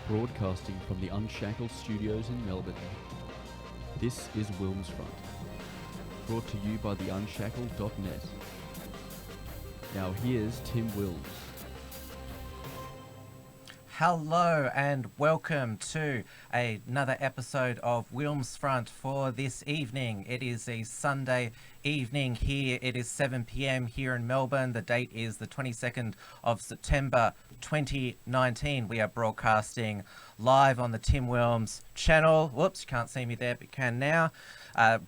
broadcasting from the Unshackled Studios in Melbourne. This is Wilmsfront, brought to you by theunshackled.net. Now here's Tim Wilms. Hello and welcome to another episode of Wilmsfront for this evening. It is a Sunday evening here. It is 7 p.m. here in Melbourne. The date is the 22nd of September 2019. We are broadcasting live on the Tim Wilms channel. Whoops, you can't see me there, but you can now.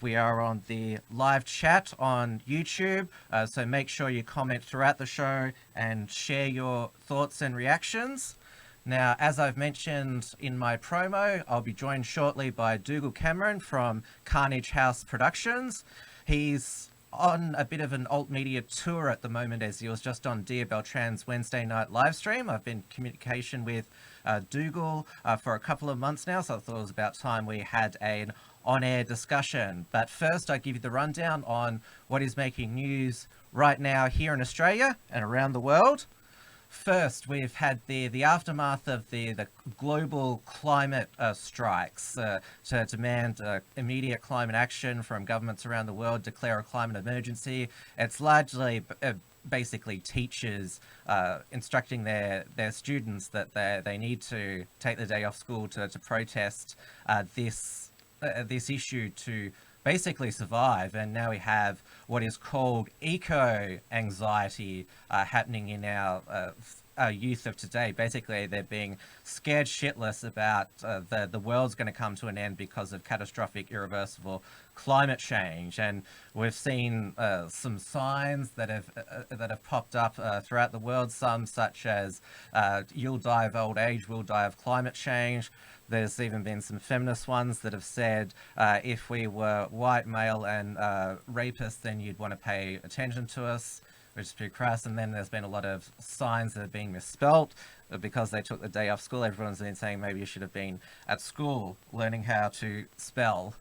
We are on the live chat on YouTube, so make sure you comment throughout the show and share your thoughts and reactions. Now, as I've mentioned in my promo, I'll be joined shortly by Dougal Cameron from Carnage House Productions. He's on a bit of an alt media tour at the moment, as he was just on Dia Beltran's Wednesday night live stream. I've been in communication with Dougal for a couple of months now, so I thought it was about time we had an on-air discussion. But first, I give you the rundown on what is making news right now here in Australia and around the world. First, we've had the aftermath of the global climate strikes to demand immediate climate action from governments around the world, declare a climate emergency. It's largely basically teachers instructing their students that they need to take the day off school to protest this issue to basically survive. And now we have what is called eco-anxiety happening in our youth of today. Basically, they're being scared shitless about the world's going to come to an end because of catastrophic, irreversible climate change. And we've seen some signs that have popped up throughout the world, some such as you'll die of old age, we'll die of climate change. There's even been some feminist ones that have said if we were white, male, and rapists, then you'd want to pay attention to us, which is pretty crass. And then there's been a lot of signs that are being misspelt because they took the day off school. Everyone's been saying maybe you should have been at school learning how to spell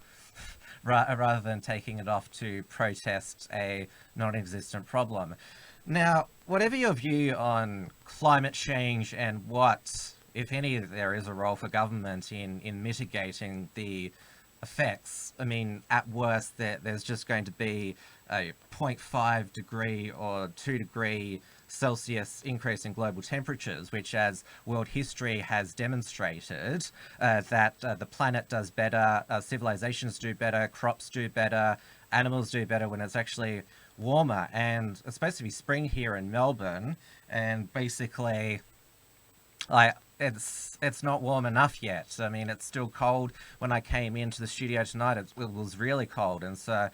rather than taking it off to protest a non-existent problem. Now, whatever your view on climate change and what, if any, there is a role for government in mitigating the effects, I mean, at worst, there's just going to be a 0.5 degree or 2 degree Celsius increase in global temperatures, which, as world history has demonstrated, that the planet does better, civilizations do better, crops do better, animals do better when it's actually warmer. And it's supposed to be spring here in Melbourne, and basically it's not warm enough yet. I mean, it's still cold. When I came into the studio tonight, it was really cold, and so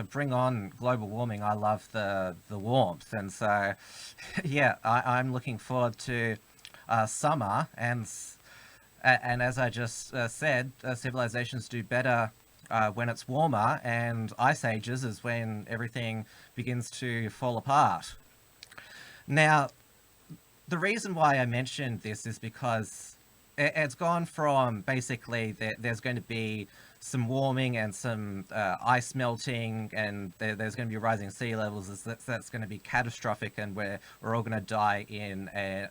bring on global warming. I love the warmth, and so yeah, I'm looking forward to summer. And as I just said, civilizations do better when it's warmer, and ice ages is when everything begins to fall apart. Now, the reason why I mentioned this is because it's gone from basically there's going to be some warming and some ice melting, and there's going to be rising sea levels. That's going to be catastrophic, and we're all going to die in an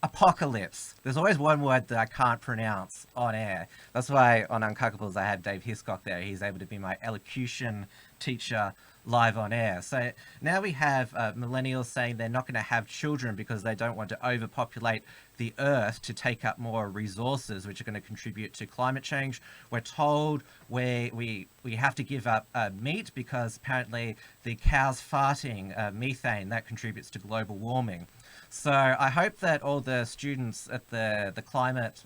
apocalypse. There's always one word that I can't pronounce on air. That's why on Uncockables I had Dave Hiscock there. He's able to be my elocution teacher live on air. So now we have millennials saying they're not going to have children because they don't want to overpopulate the earth to take up more resources, which are going to contribute to climate change. We're told we have to give up meat because apparently the cows farting methane, that contributes to global warming. So I hope that all the students at the climate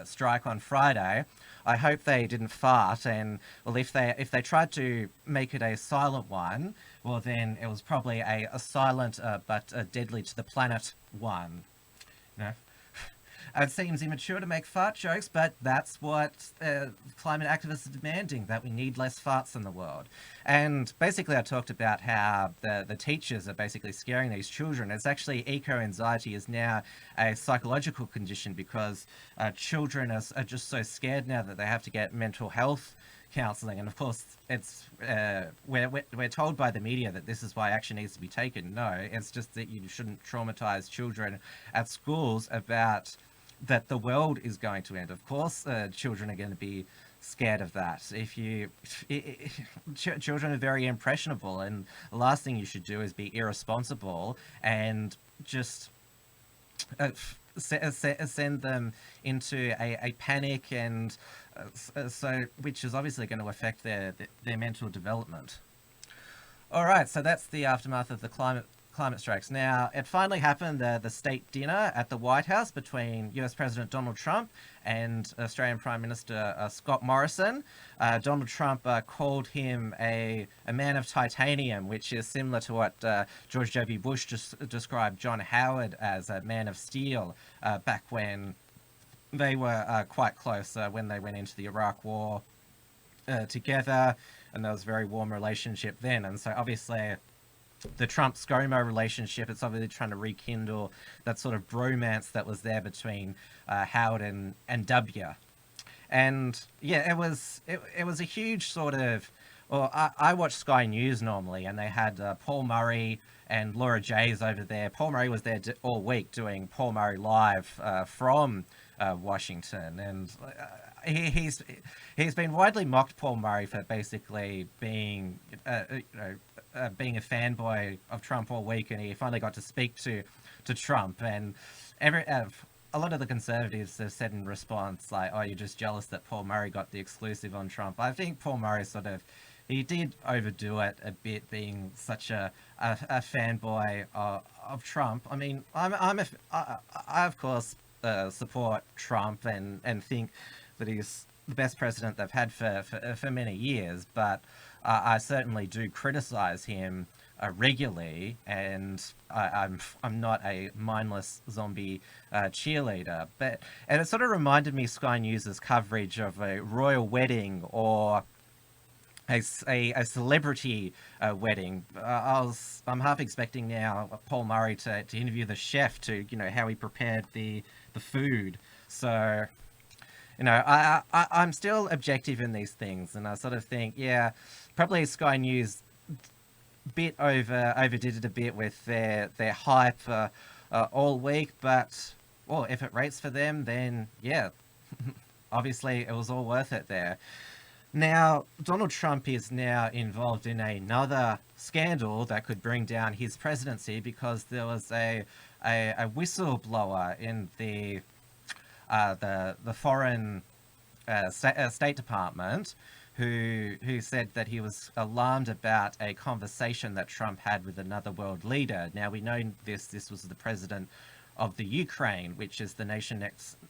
strike on Friday, I hope they didn't fart, and well, if they tried to make it a silent one, well, then it was probably a silent but deadly to the planet one. You know? It seems immature to make fart jokes, but that's what climate activists are demanding, that we need less farts in the world. And basically I talked about how the teachers are basically scaring these children. It's actually eco-anxiety is now a psychological condition because children are just so scared now that they have to get mental health counselling, and of course it's we're told by the media that this is why action needs to be taken. No, it's just that you shouldn't traumatize children at schools about that the world is going to end. Of course, children are going to be scared of that. If you children are very impressionable, and the last thing you should do is be irresponsible and just send them into a panic, and so which is obviously going to affect their mental development. All right, so that's the aftermath of the climate strikes. Now, it finally happened, the state dinner at the White House between US President Donald Trump and Australian Prime Minister Scott Morrison. Donald Trump called him a man of titanium, which is similar to what George W. Bush just described John Howard as a man of steel back when they were quite close when they went into the Iraq War together, and there was a very warm relationship then. And so obviously the Trump-ScoMo relationship, it's obviously trying to rekindle that sort of bromance that was there between Howard and W. And yeah, it was a huge sort of, well, I watch Sky News normally, and they had Paul Murray and Laura Jays over there. Paul Murray was there all week doing Paul Murray Live from Washington, and he's been widely mocked, Paul Murray, for basically being being a fanboy of Trump all week, and he finally got to speak to Trump, and a lot of the conservatives have said in response, like, oh, you're just jealous that Paul Murray got the exclusive on Trump. I think Paul Murray he did overdo it a bit, being such a fanboy of Trump. I mean, I of course support Trump and think that he's the best president they've had for many years, but I certainly do criticize him regularly, and I'm not a mindless zombie cheerleader. And it sort of reminded me of Sky News's coverage of a royal wedding or a celebrity wedding. I'm half expecting now Paul Murray to interview the chef to how he prepared the food. So I'm still objective in these things, and I sort of think, yeah, probably Sky News overdid it a bit with their hype all week, but well, if it rates for them, then yeah, obviously it was all worth it there. Now, Donald Trump is now involved in another scandal that could bring down his presidency, because there was a whistleblower in the foreign State Department who said that he was alarmed about a conversation that Trump had with another world leader. Now, we know this was the president of the Ukraine, which is the nation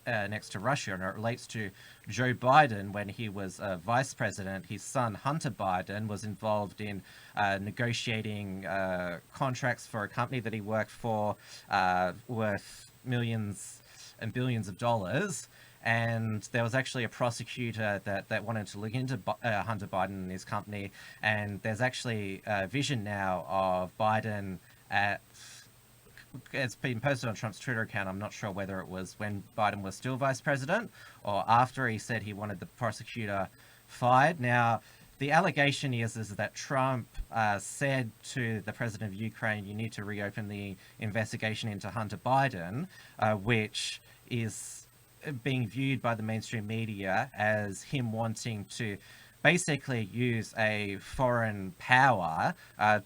next to Russia, and it relates to Joe Biden. When he was vice president, his son Hunter Biden was involved in negotiating contracts for a company that he worked for worth millions and billions of dollars. And there was actually a prosecutor that wanted to look into Hunter Biden and his company, and there's actually a vision now of Biden it's been posted on Trump's Twitter account. I'm not sure whether it was when Biden was still vice president or after he said he wanted the prosecutor fired. Now, the allegation is that Trump said to the president of Ukraine, you need to reopen the investigation into Hunter Biden, which is being viewed by the mainstream media as him wanting to basically use a foreign power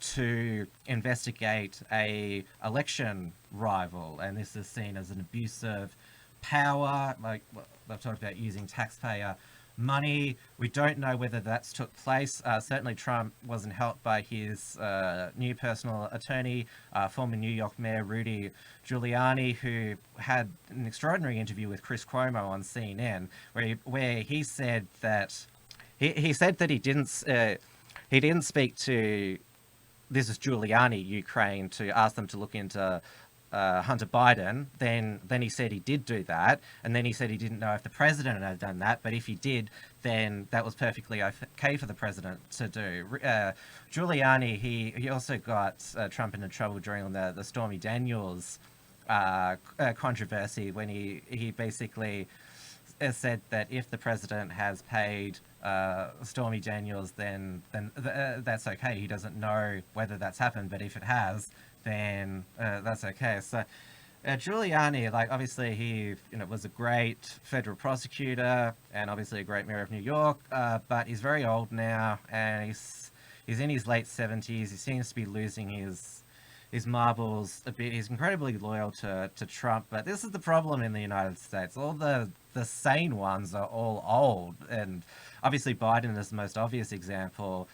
to investigate a election rival, and this is seen as an abuse of power. Like, they've talked about using taxpayer money. We don't know whether that's took place. Certainly Trump wasn't helped by his new personal attorney, former New York Mayor Rudy Giuliani, who had an extraordinary interview with Chris Cuomo on CNN, where he said that he said that he didn't speak to, this is Giuliani, Ukraine, to ask them to look into Hunter Biden. Then he said he did do that, and then he said he didn't know if the president had done that, but if he did, then that was perfectly okay for the president to do. Giuliani, he also got Trump into trouble during the Stormy Daniels controversy, when he basically has said that if the president has paid Stormy Daniels, then that's okay. He doesn't know whether that's happened, but if it has, then that's okay. So Giuliani, like obviously he was a great federal prosecutor and obviously a great mayor of New York, but he's very old now and he's in his late 70s. He seems to be losing his marbles a bit. He's incredibly loyal to Trump, but this is the problem in the United States. All the sane ones are all old, and obviously Biden is the most obvious example,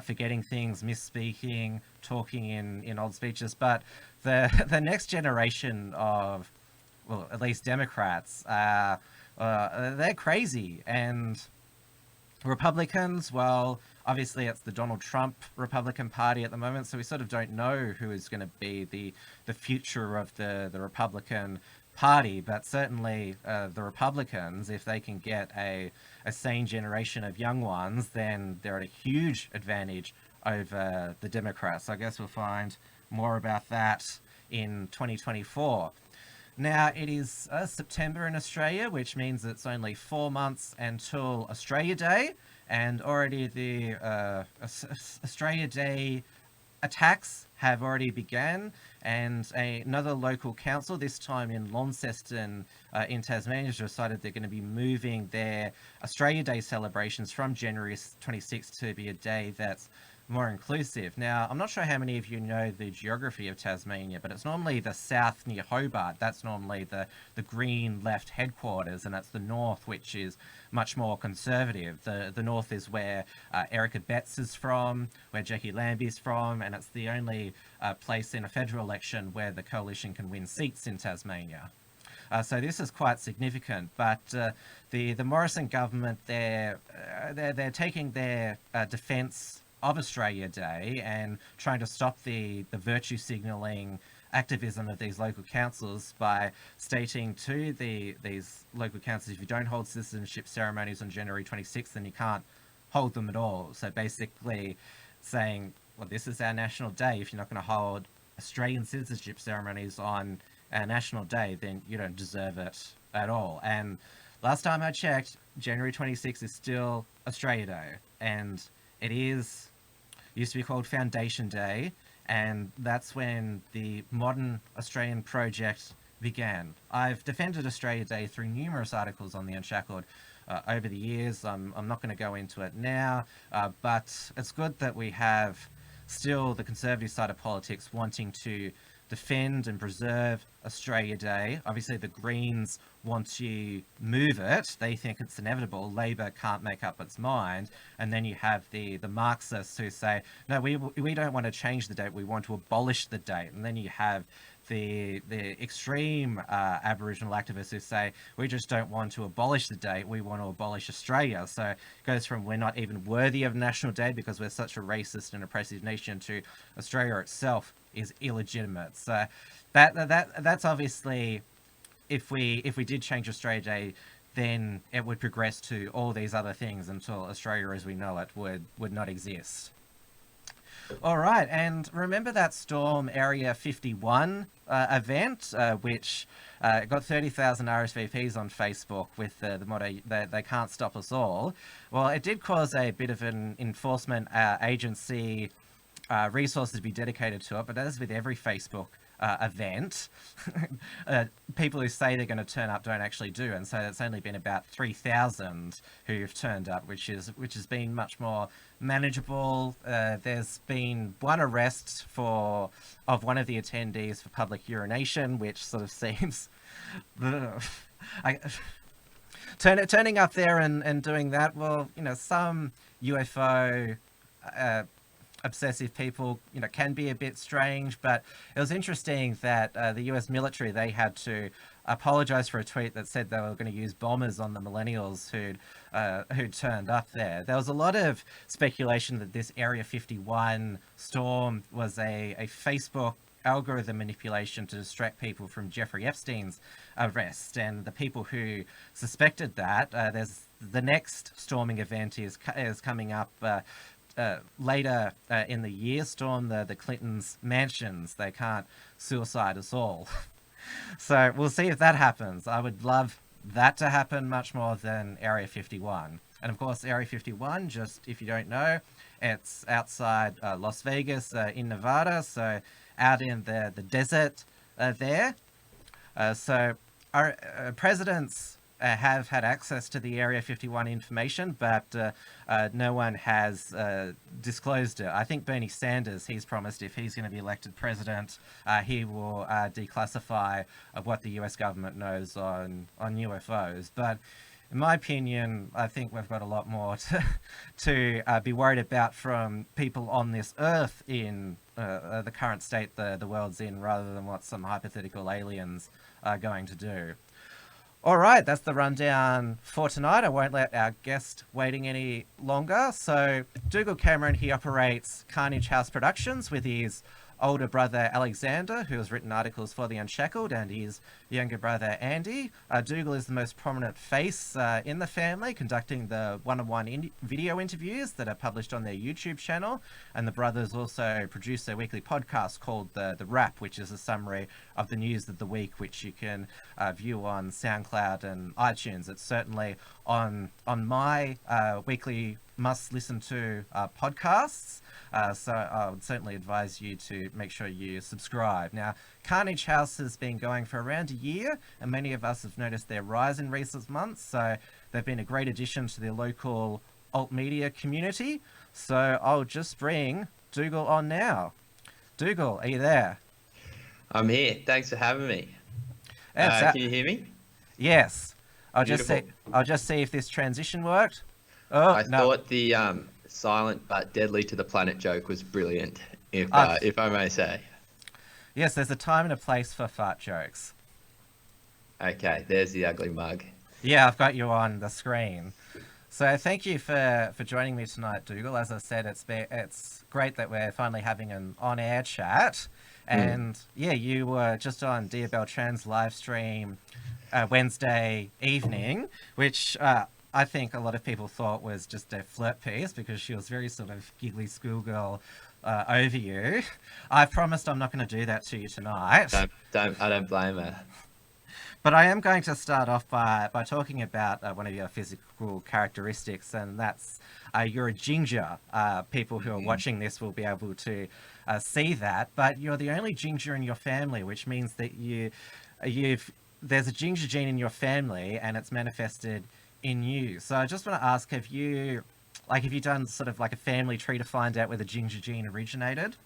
forgetting things, misspeaking, talking in old speeches. But the next generation of, well, at least Democrats, they're crazy, and Republicans, well, obviously it's the Donald Trump Republican Party at the moment, so we sort of don't know who is going to be the future of the Republican Party, but certainly the Republicans, if they can get a sane generation of young ones, then they're at a huge advantage over the Democrats. I guess we'll find more about that in 2024. Now, it is September in Australia, which means it's only 4 months until Australia Day, and already the Australia Day attacks have already begun, and another local council, this time in Launceston in Tasmania, has decided they're going to be moving their Australia Day celebrations from January 26th to be a day that's more inclusive. Now, I'm not sure how many of you know the geography of Tasmania, but it's normally the south near Hobart. That's normally the Green left headquarters, and that's the north, which is much more conservative. The north is where Erica Betts is from, where Jackie Lambie's from, and it's the only place in a federal election where the coalition can win seats in Tasmania. So this is quite significant, but the Morrison government, they're taking their defence of Australia Day and trying to stop the virtue signalling activism of these local councils by stating to these local councils, if you don't hold citizenship ceremonies on January 26th, then you can't hold them at all. So basically saying, well, this is our national day. If you're not going to hold Australian citizenship ceremonies on our national day, then you don't deserve it at all. And last time I checked, January 26th is still Australia Day, and it used to be called Foundation Day, and that's when the modern Australian project began. I've defended Australia Day through numerous articles on The Unshackled over the years. I'm not going to go into it now, but it's good that we have still the conservative side of politics wanting to defend and preserve Australia Day. Obviously, the Greens want to move it. They think it's inevitable. Labor can't make up its mind. And then you have the Marxists who say, no, we don't want to change the date. We want to abolish the date. And then you have the extreme Aboriginal activists who say, we just don't want to abolish the date, we want to abolish Australia. So it goes from we're not even worthy of National Day because we're such a racist and oppressive nation to Australia itself is illegitimate. So that's obviously, if we did change Australia Day, then it would progress to all these other things until Australia as we know it would not exist. All right, and remember that Storm Area 51 event, which got 30,000 RSVPs on Facebook with the motto, they can't stop us all. Well, it did cause a bit of an enforcement agency resources to be dedicated to it, but as with every Facebook event, people who say they're going to turn up don't actually do, and so it's only been about 3,000 who've turned up, which has been much more manageable. There's been one arrest of one of the attendees for public urination, which sort of seems turning up there and doing that. Well, some UFO obsessive people, can be a bit strange, but it was interesting that the US military, they had to apologize for a tweet that said they were going to use bombers on the millennials who'd turned up there. There was a lot of speculation that this Area 51 storm was a Facebook algorithm manipulation to distract people from Jeffrey Epstein's arrest, and the people who suspected that, there's the next storming event is coming up later in the year. Storm the Clintons' mansions. They can't suicide us all. So we'll see if that happens. I would love that to happen much more than Area 51. And of course, Area 51, just if you don't know, it's outside Las Vegas in Nevada, so out in the desert there. So our presidents have had access to the Area 51 information, but no one has disclosed it. I think Bernie Sanders, he's promised if he's going to be elected president, he will declassify what the US government knows on UFOs. But in my opinion, I think we've got a lot more to be worried about from people on this earth in the current state the world's in, rather than what some hypothetical aliens are going to do. All right, that's the rundown for tonight. I won't let our guest waiting any longer. So Dougal Cameron, he operates Carnage House Productions with his older brother Alexander, who has written articles for The Unshackled, and his younger brother Andy. Dougal is the most prominent face in the family, conducting the one-on-one video interviews that are published on their YouTube channel. And the brothers also produce a weekly podcast called The Wrap, which is a summary of the news of the week, which you can view on SoundCloud and iTunes. It's certainly on my weekly must-listen to podcasts. So I would certainly advise you to make sure you subscribe. Now, Carnage House has been going for around a year, and many of us have noticed their rise in recent months. So they've been a great addition to the local alt media community. So I'll just bring Dougal on now. Dougal, are you there? I'm here. Thanks for having me. Can you hear me? Yes. I'll Beautiful. just see if this transition worked. Oh, I no. thought the silent but deadly to the planet joke was brilliant, if I may say. Yes, there's a time and a place for fart jokes. Okay, there's the ugly mug. Yeah, I've got you on the screen. So thank you for joining me tonight, Dougal. As I said, it's great that we're finally having an on-air chat. And yeah, you were just on Dia Beltran's live stream Wednesday evening, which I think a lot of people thought was just a flirt piece because she was very sort of giggly schoolgirl over you. I promised I'm not going to do that to you tonight. I don't blame her. But I am going to start off by talking about one of your physical characteristics, and that's you're a ginger. People who are watching this will be able to see that, but you're the only ginger in your family, which means that there's a ginger gene in your family, and it's manifested in you. So I just want to ask, have you done sort of like a family tree to find out where the ginger gene originated?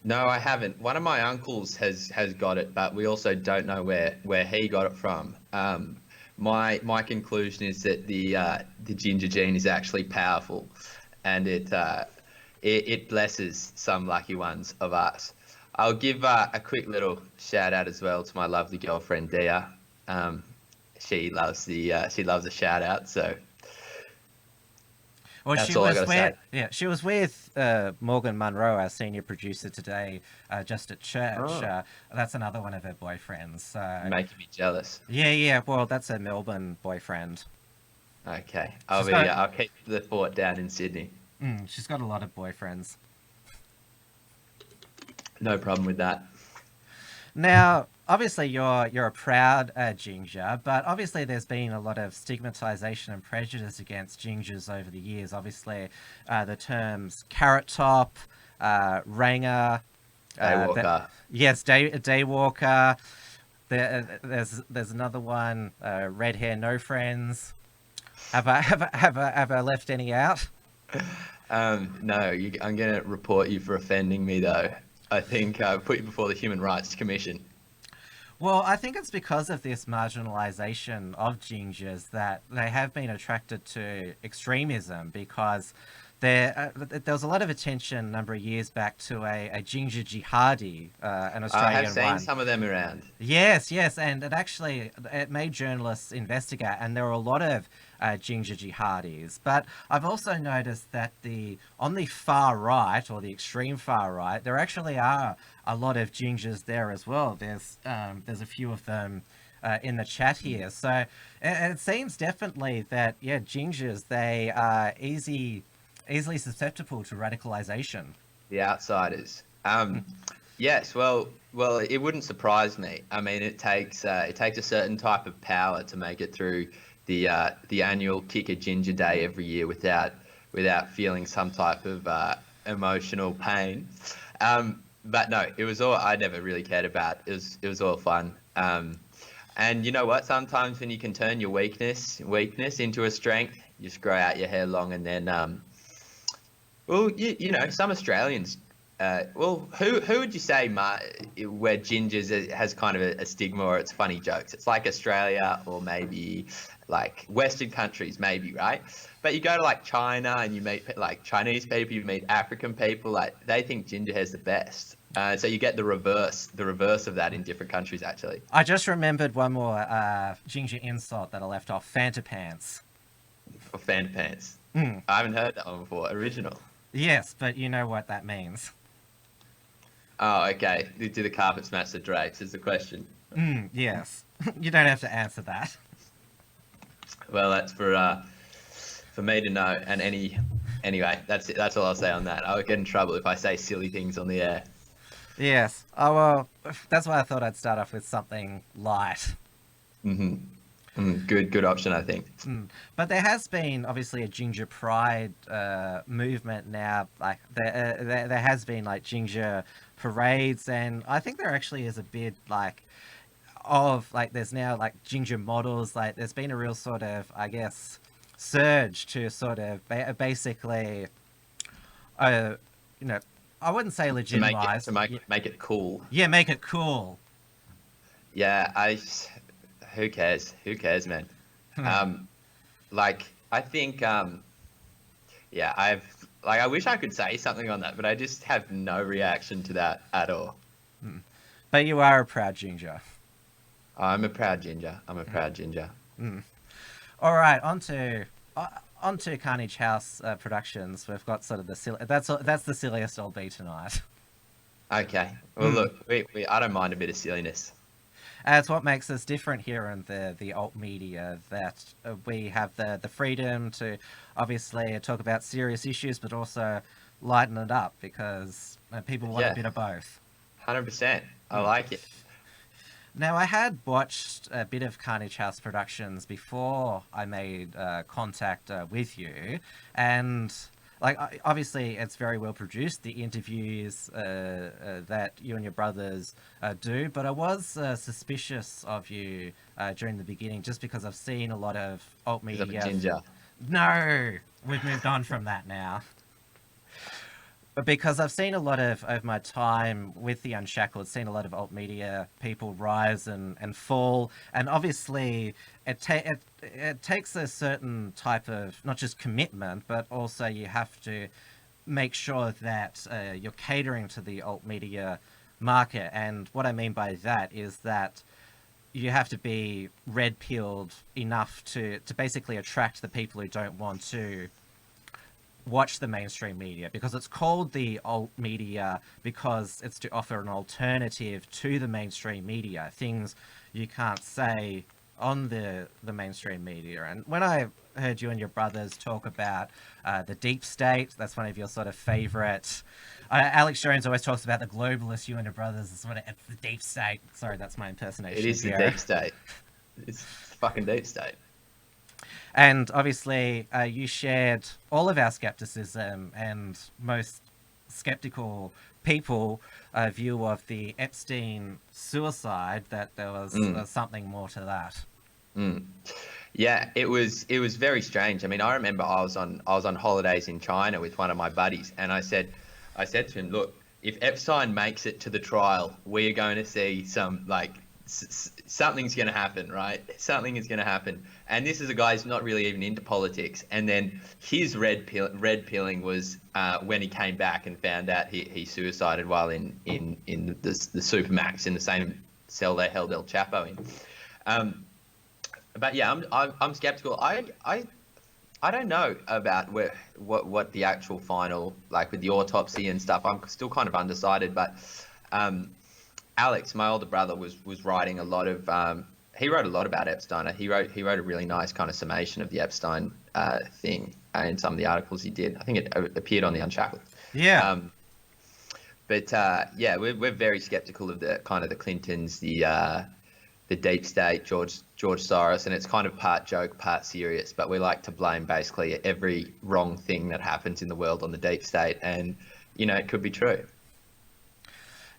No, I haven't. One of my uncles has got it, but we also don't know where he got it from. My conclusion is that the ginger gene is actually powerful, and it blesses some lucky ones of us. I'll give a quick little shout out as well to my lovely girlfriend Dia. She loves a shout out, so. Well, that's all I gotta say. Yeah, she was with Morgan Monroe, our senior producer today, just at church. Oh. That's another one of her boyfriends. So. Making me jealous. Yeah. Well, that's a Melbourne boyfriend. Okay, I'll keep the fort down in Sydney. She's got a lot of boyfriends. No problem with that. Now, obviously, you're a proud ginger, but obviously there's been a lot of stigmatization and prejudice against gingers over the years. Obviously, the terms carrot top, ranger, Daywalker. yes, daywalker. There's another one, red hair, no friends. Have I left any out? No, I'm going to report you for offending me, though. I think put you before the Human Rights Commission. Well, I think it's because of this marginalisation of gingers that they have been attracted to extremism, because there was a lot of attention a number of years back to a ginger jihadi, an Australian one. I have seen some of them around. Yes, and it made journalists investigate, and there were a lot of ginger jihadis. But I've also noticed that on the far right, or the extreme far right, there actually are a lot of gingers there as well. There's a few of them in the chat here. So it seems definitely that, gingers, they are easily susceptible to radicalization. The outsiders. Yes, well, it wouldn't surprise me. I mean, it takes a certain type of power to make it through the annual Kick a Ginger Day every year without feeling some type of emotional pain. But no, it was all I never really cared about. It was all fun. And you know what? Sometimes when you can turn your weakness into a strength, you just grow out your hair long, and then well, some Australians. Well, who would you say, where gingers has kind of a stigma or it's funny jokes? It's like Australia or maybe like Western countries, maybe, right? But you go to like China and you meet like Chinese people, you meet African people, like they think ginger hair's the best. So you get the reverse of that in different countries, actually. I just remembered one more ginger insult that I left off. Fanta pants. Or fan pants. Mm. I haven't heard that one before. Original. Yes, but you know what that means. Oh, okay. Do the carpets match the drapes? Is the question. Yes. You don't have to answer that. Well, that's for me to know. And anyway, that's it. That's all I'll say on that. I'll get in trouble if I say silly things on the air. Yes. Oh, well, that's why I thought I'd start off with something light. Good option, I think. But there has been obviously a ginger pride movement now. Like there has been like ginger parades, and I think there actually is a bit like of like there's now like ginger models. Like there's been a real sort of, I guess, surge to sort of basically, I wouldn't say legitimize. To make it cool. Yeah, make it cool. Yeah, who cares? Who cares, man? Like I think, yeah, I wish I could say something on that, but I just have no reaction to that at all. But you are a proud ginger. I'm a proud ginger. I'm a proud ginger. All right, onto Carnage House Productions. We've got sort of that's the silliest I'll be tonight. Okay. Well, look, I don't mind a bit of silliness. It's what makes us different here in the alt media, that we have the freedom to obviously talk about serious issues, but also lighten it up because people want a bit of both. 100%. I like it. Now, I had watched a bit of Carnage House Productions before I made contact with you, and like obviously it's very well produced, the interviews that you and your brothers do, but I was suspicious of you during the beginning just because I've seen a lot of alt media. Because I'm a ginger. No, we've moved on from that now. But because I've seen a lot of my time with the Unshackled, seen a lot of alt media people rise and fall, and obviously it takes a certain type of not just commitment, but also you have to make sure that you're catering to the alt media market. And what I mean by that is that you have to be red-pilled enough to basically attract the people who don't want to watch the mainstream media, because it's called the alt media because it's to offer an alternative to the mainstream media, things you can't say on the mainstream media. And when I heard you and your brothers talk about the deep state, that's one of your sort of favorite. Alex Jones always talks about the globalists. You and your brothers is it's the deep state. Sorry, that's my impersonation. It is the deep state. It's fucking deep state. And obviously, you shared all of our skepticism and most skeptical people view of the Epstein suicide, that there was something more to that. Yeah, it was very strange. I mean, I remember I was on holidays in China with one of my buddies, and I said to him, look, if Epstein makes it to the trial, we are going to see some something's going to happen, right? Something is going to happen. And this is a guy who's not really even into politics. And then his red pilling was when he came back and found out he suicided while in the Supermax, in the same cell they held El Chapo in. But yeah, I'm skeptical. I don't know about what the actual final, like with the autopsy and stuff. I'm still kind of undecided, but Alex, my older brother, was writing a lot of. He wrote a lot about Epstein. He wrote a really nice kind of summation of the Epstein thing in some of the articles he did. I think it appeared on the Unshackled. Yeah. But yeah, we're very skeptical of the kind of the Clintons, the deep state, George Soros, and it's kind of part joke, part serious. But we like to blame basically every wrong thing that happens in the world on the deep state, and it could be true.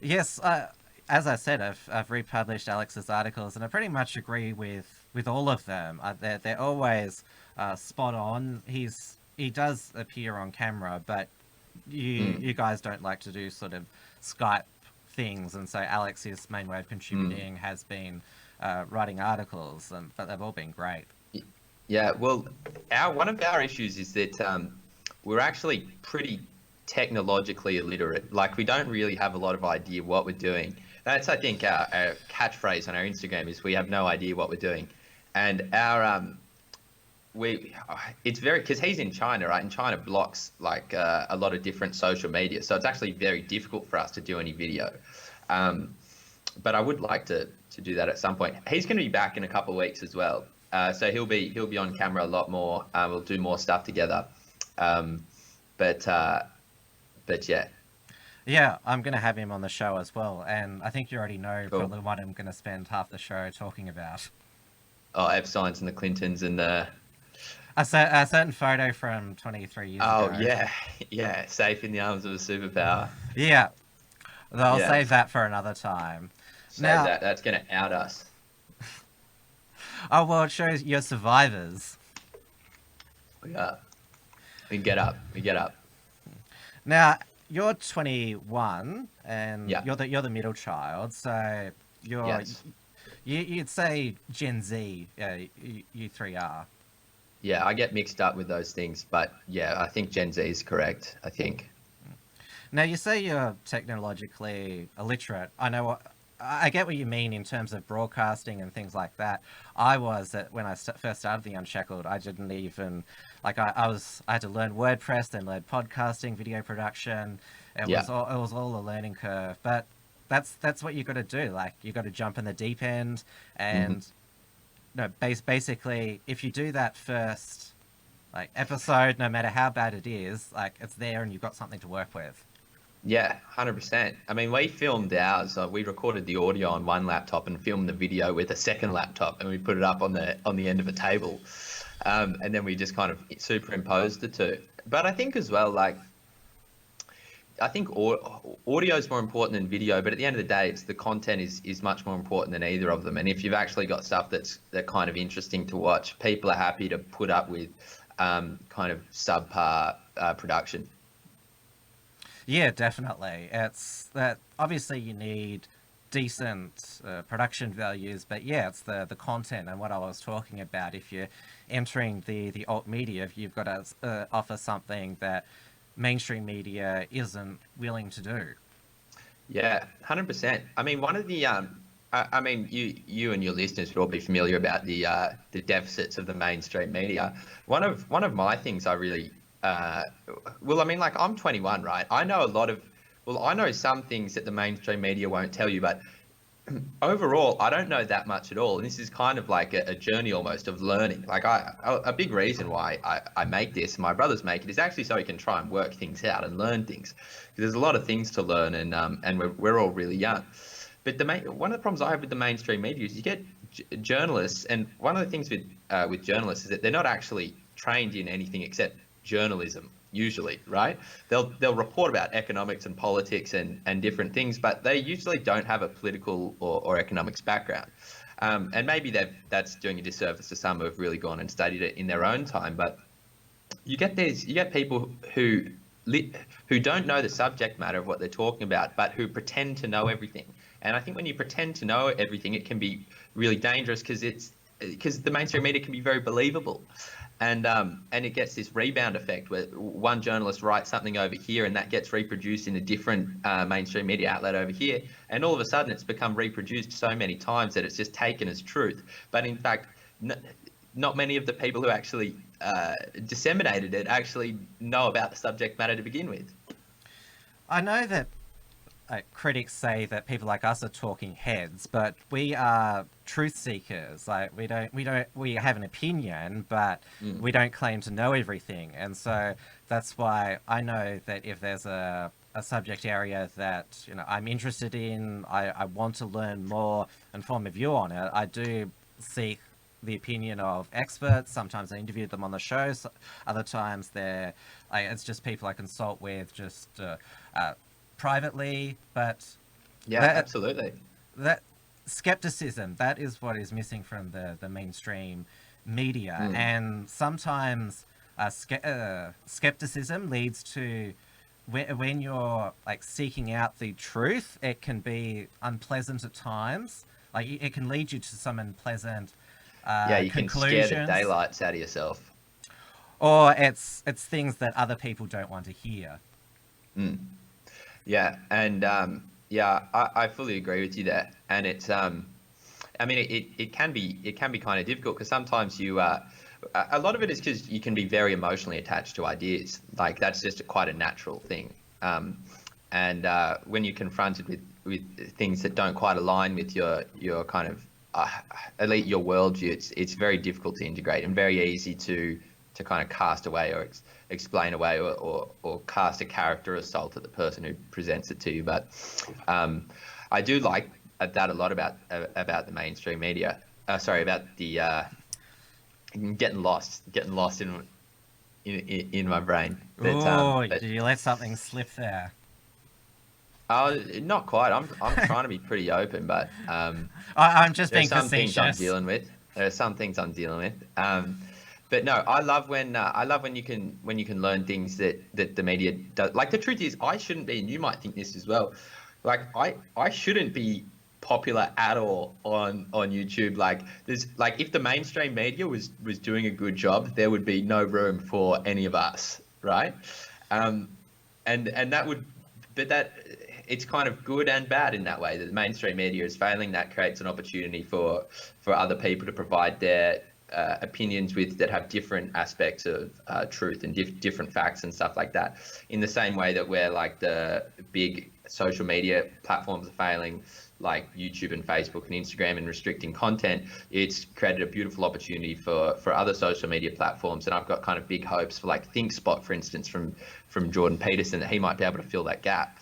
Yes, as I said, I've republished Alex's articles, and I pretty much agree with all of them. They're always spot on. He does appear on camera, but you guys don't like to do sort of Skype things, and so Alex's main way of contributing has been writing articles, but they've all been great. Yeah, well, one of our issues is that we're actually pretty technologically illiterate. Like, we don't really have a lot of idea what we're doing. That's, I think, our catchphrase on our Instagram is we have no idea what we're doing. And it's very, because he's in China, right? And China blocks like a lot of different social media. So it's actually very difficult for us to do any video. But I would like to do that at some point. He's going to be back in a couple of weeks as well. So he'll be on camera a lot more. We'll do more stuff together. But yeah. Yeah, I'm going to have him on the show as well. And I think you already know Cool. probably what I'm going to spend half the show talking about. Oh, Epstein's and the Clintons and the... A certain photo from 23 years ago. Oh, yeah. Safe in the arms of a superpower. Yeah. I'll Yeah. save that for another time. So Now- that's going to out us. Oh, well, it shows you're survivors. Yeah. We get up. Now, you're 21, and Yeah. you're the middle child, so Yes. you'd say Gen Z, you three are. Yeah, I get mixed up with those things, but yeah, I think Gen Z is correct. I think. Now, you say you're technologically illiterate. I get what you mean in terms of broadcasting and things like that. I was when I first started the Unshackled. I didn't even I had to learn WordPress, then learn podcasting, video production. It was all a learning curve. But that's what you got to do. Like, you got to jump in the deep end, and no, basically, if you do that first episode, no matter how bad it is, it's there and you've got something to work with. Yeah, 100%. I mean, we filmed ours. We recorded the audio on one laptop and filmed the video with a second laptop, and we put it up on the end of a table, and then we just kind of superimposed the two. But I think as well, I think audio is more important than video, but at the end of the day, it's the content is much more important than either of them. And if you've actually got stuff that's kind of interesting to watch, people are happy to put up with kind of subpar production. Yeah, definitely. It's that obviously you need decent production values, but yeah, it's the content and what I was talking about. If you're entering the alt media, you've got to offer something that mainstream media isn't willing to do. Yeah, 100%. I mean, one of the I mean, you and your listeners would all be familiar about the deficits of the mainstream media. One of my things I really well, I mean, I'm 21, right? I know some things that the mainstream media won't tell you, but overall, I don't know that much at all. And this is kind of like a journey almost of learning. A big reason why I make this, my brothers make it, is actually so we can try and work things out and learn things. Because there's a lot of things to learn, and we're all really young. But one of the problems I have with the mainstream media is you get journalists, and one of the things with journalists is that they're not actually trained in anything except journalism, usually, right? They'll report about economics and politics and different things, but they usually don't have a political or economics background. And maybe that's doing a disservice to some who have really gone and studied it in their own time. But you get people who don't know the subject matter of what they're talking about, but who pretend to know everything. And I think when you pretend to know everything, it can be really dangerous because the mainstream media can be very believable. And it gets this rebound effect where one journalist writes something over here and that gets reproduced in a different mainstream media outlet over here. And all of a sudden it's become reproduced so many times that it's just taken as truth. But in fact, not many of the people who actually disseminated it actually know about the subject matter to begin with. I know that critics say that people like us are talking heads, but we are truth seekers. We have an opinion, but we don't claim to know everything. And so that's why I know that if there's a a subject area that I'm interested in, I want to learn more and form a view on it, I do seek the opinion of experts. Sometimes I interview them on the show. Other times it's just people I consult with just privately. But Yeah, that, absolutely. that skepticism, that is what is missing from the mainstream media. And sometimes skepticism leads to when you're like seeking out the truth, it can be unpleasant at times. Like it can lead you to some unpleasant Yeah, you can scare the conclusions, daylights out of yourself. or it's things that other people don't want to hear. Yeah, and yeah, I fully agree with you there. And it's I mean, it can be kind of difficult because sometimes a lot of it is because you can be very emotionally attached to ideas. Like that's just quite a natural thing. And when you're confronted with things that don't quite align with your kind of at least your worldview, it's very difficult to integrate and very easy to kind of cast away or explain away or cast a character assault at the person who presents it to you. But I do like that a lot about the mainstream media. Sorry, about the getting lost in my brain. Oh, did you let something slip there? Not quite. I'm trying to be pretty open, but I'm just there are being some things I'm facetious. dealing with. There are some things I'm dealing with. But no, I love when you can learn things that the media does. Like the truth is, I shouldn't be, and you might think this as well. Like I shouldn't be popular at all on YouTube. Like there's like if the mainstream media was doing a good job, there would be no room for any of us, right? And that would, but that it's kind of good and bad in that way that the mainstream media is failing. That creates an opportunity for other people to provide their opinions that have different aspects of truth and different facts and stuff like that. In the same way that where like the big social media platforms are failing, like YouTube and Facebook and Instagram, and restricting content, it's created a beautiful opportunity for other social media platforms. And I've got kind of big hopes for like ThinkSpot, for instance, from Jordan Peterson, that he might be able to fill that gap.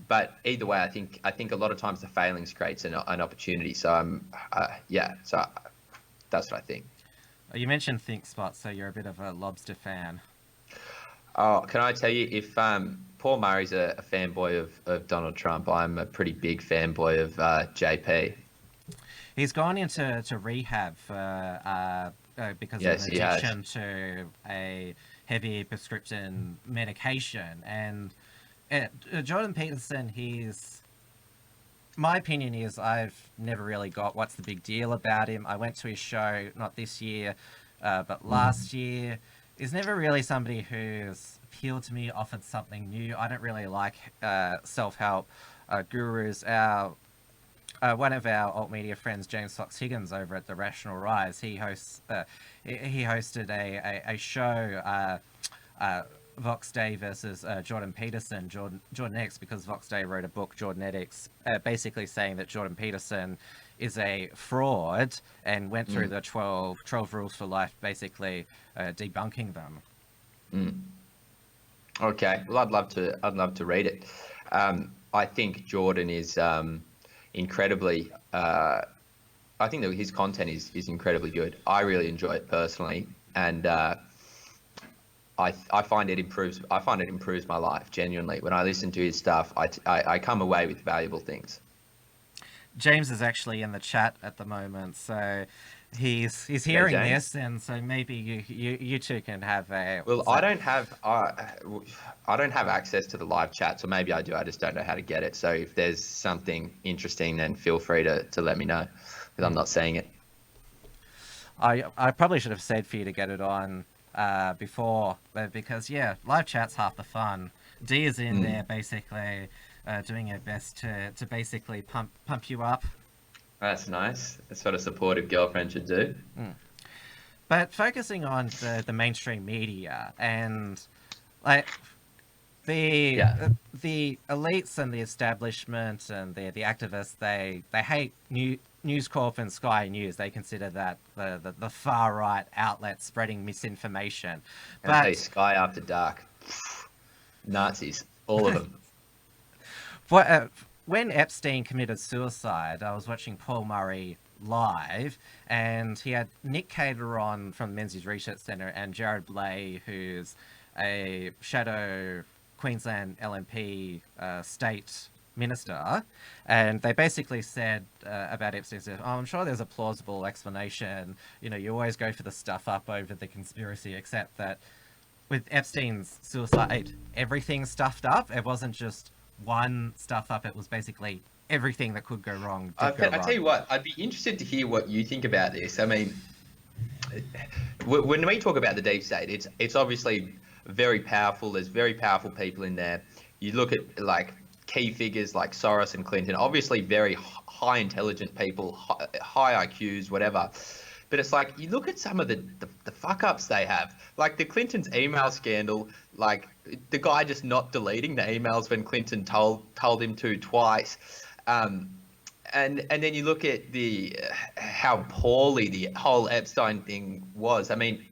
But either way, I think a lot of times the failings creates an opportunity. So so that's what I think. You mentioned ThinkSpot, so you're a bit of a lobster fan. Oh, can I tell you, if Paul Murray's a fanboy of Donald Trump, I'm a pretty big fanboy of JP. He's gone into rehab because Yes, of he an has. addiction to a heavy prescription medication. And Jordan Peterson, my opinion is I've never really got what's the big deal about him. I went to his show, not this year, but last year. He's never really somebody who's appealed to me, offered something new. I don't really like self-help gurus. One of our alt media friends, James Fox Higgins, over at The Rational Rise, he hosted a show, Vox Day versus Jordan Peterson, Jordan X, because Vox Day wrote a book, Jordan X, basically saying that Jordan Peterson is a fraud, and went through the 12 rules for life, basically debunking them. Okay, well, I'd love to read it. I think Jordan is incredibly. I think that his content is incredibly good. I really enjoy it personally, and I find it improves. I find it improves my life genuinely. When I listen to his stuff, I come away with valuable things. James is actually in the chat at the moment, so he's hearing this, and so maybe you two can have a. Well, I don't have access to the live chat, so maybe I do. I just don't know how to get it. So if there's something interesting, then feel free to let me know, because I'm not seeing it. I probably should have said for you to get it on before, because live chat's half the fun. D is in there basically doing her best to basically pump you up. That's nice. That's what a supportive girlfriend should do. But focusing on the mainstream media and like the elites and the establishment and the activists, they hate News Corp and Sky News. They consider that the far right outlet spreading misinformation. But hey, Sky After Dark, Nazis. all of them. When Epstein committed suicide, I was watching Paul Murray live, and he had Nick Cater on from the Menzies Research Centre and Jared Blay, who's a shadow Queensland LNP state minister, and they basically said about Epstein, said, "Oh, I'm sure there's a plausible explanation. You know, you always go for the stuff up over the conspiracy, except that with Epstein's suicide, everything's stuffed up. It wasn't just one stuff up. It was basically everything that could go wrong. I tell you what, I'd be interested to hear what you think about this. I mean, when we talk about the deep state, it's obviously very powerful. There's very powerful people in there. You look at like key figures like Soros and Clinton, obviously very high intelligent people, high IQs, whatever. But it's like, you look at some of the fuck ups they have, like the Clinton's email scandal, like the guy just not deleting the emails when Clinton told him to twice. And then you look at how poorly the whole Epstein thing was. I mean,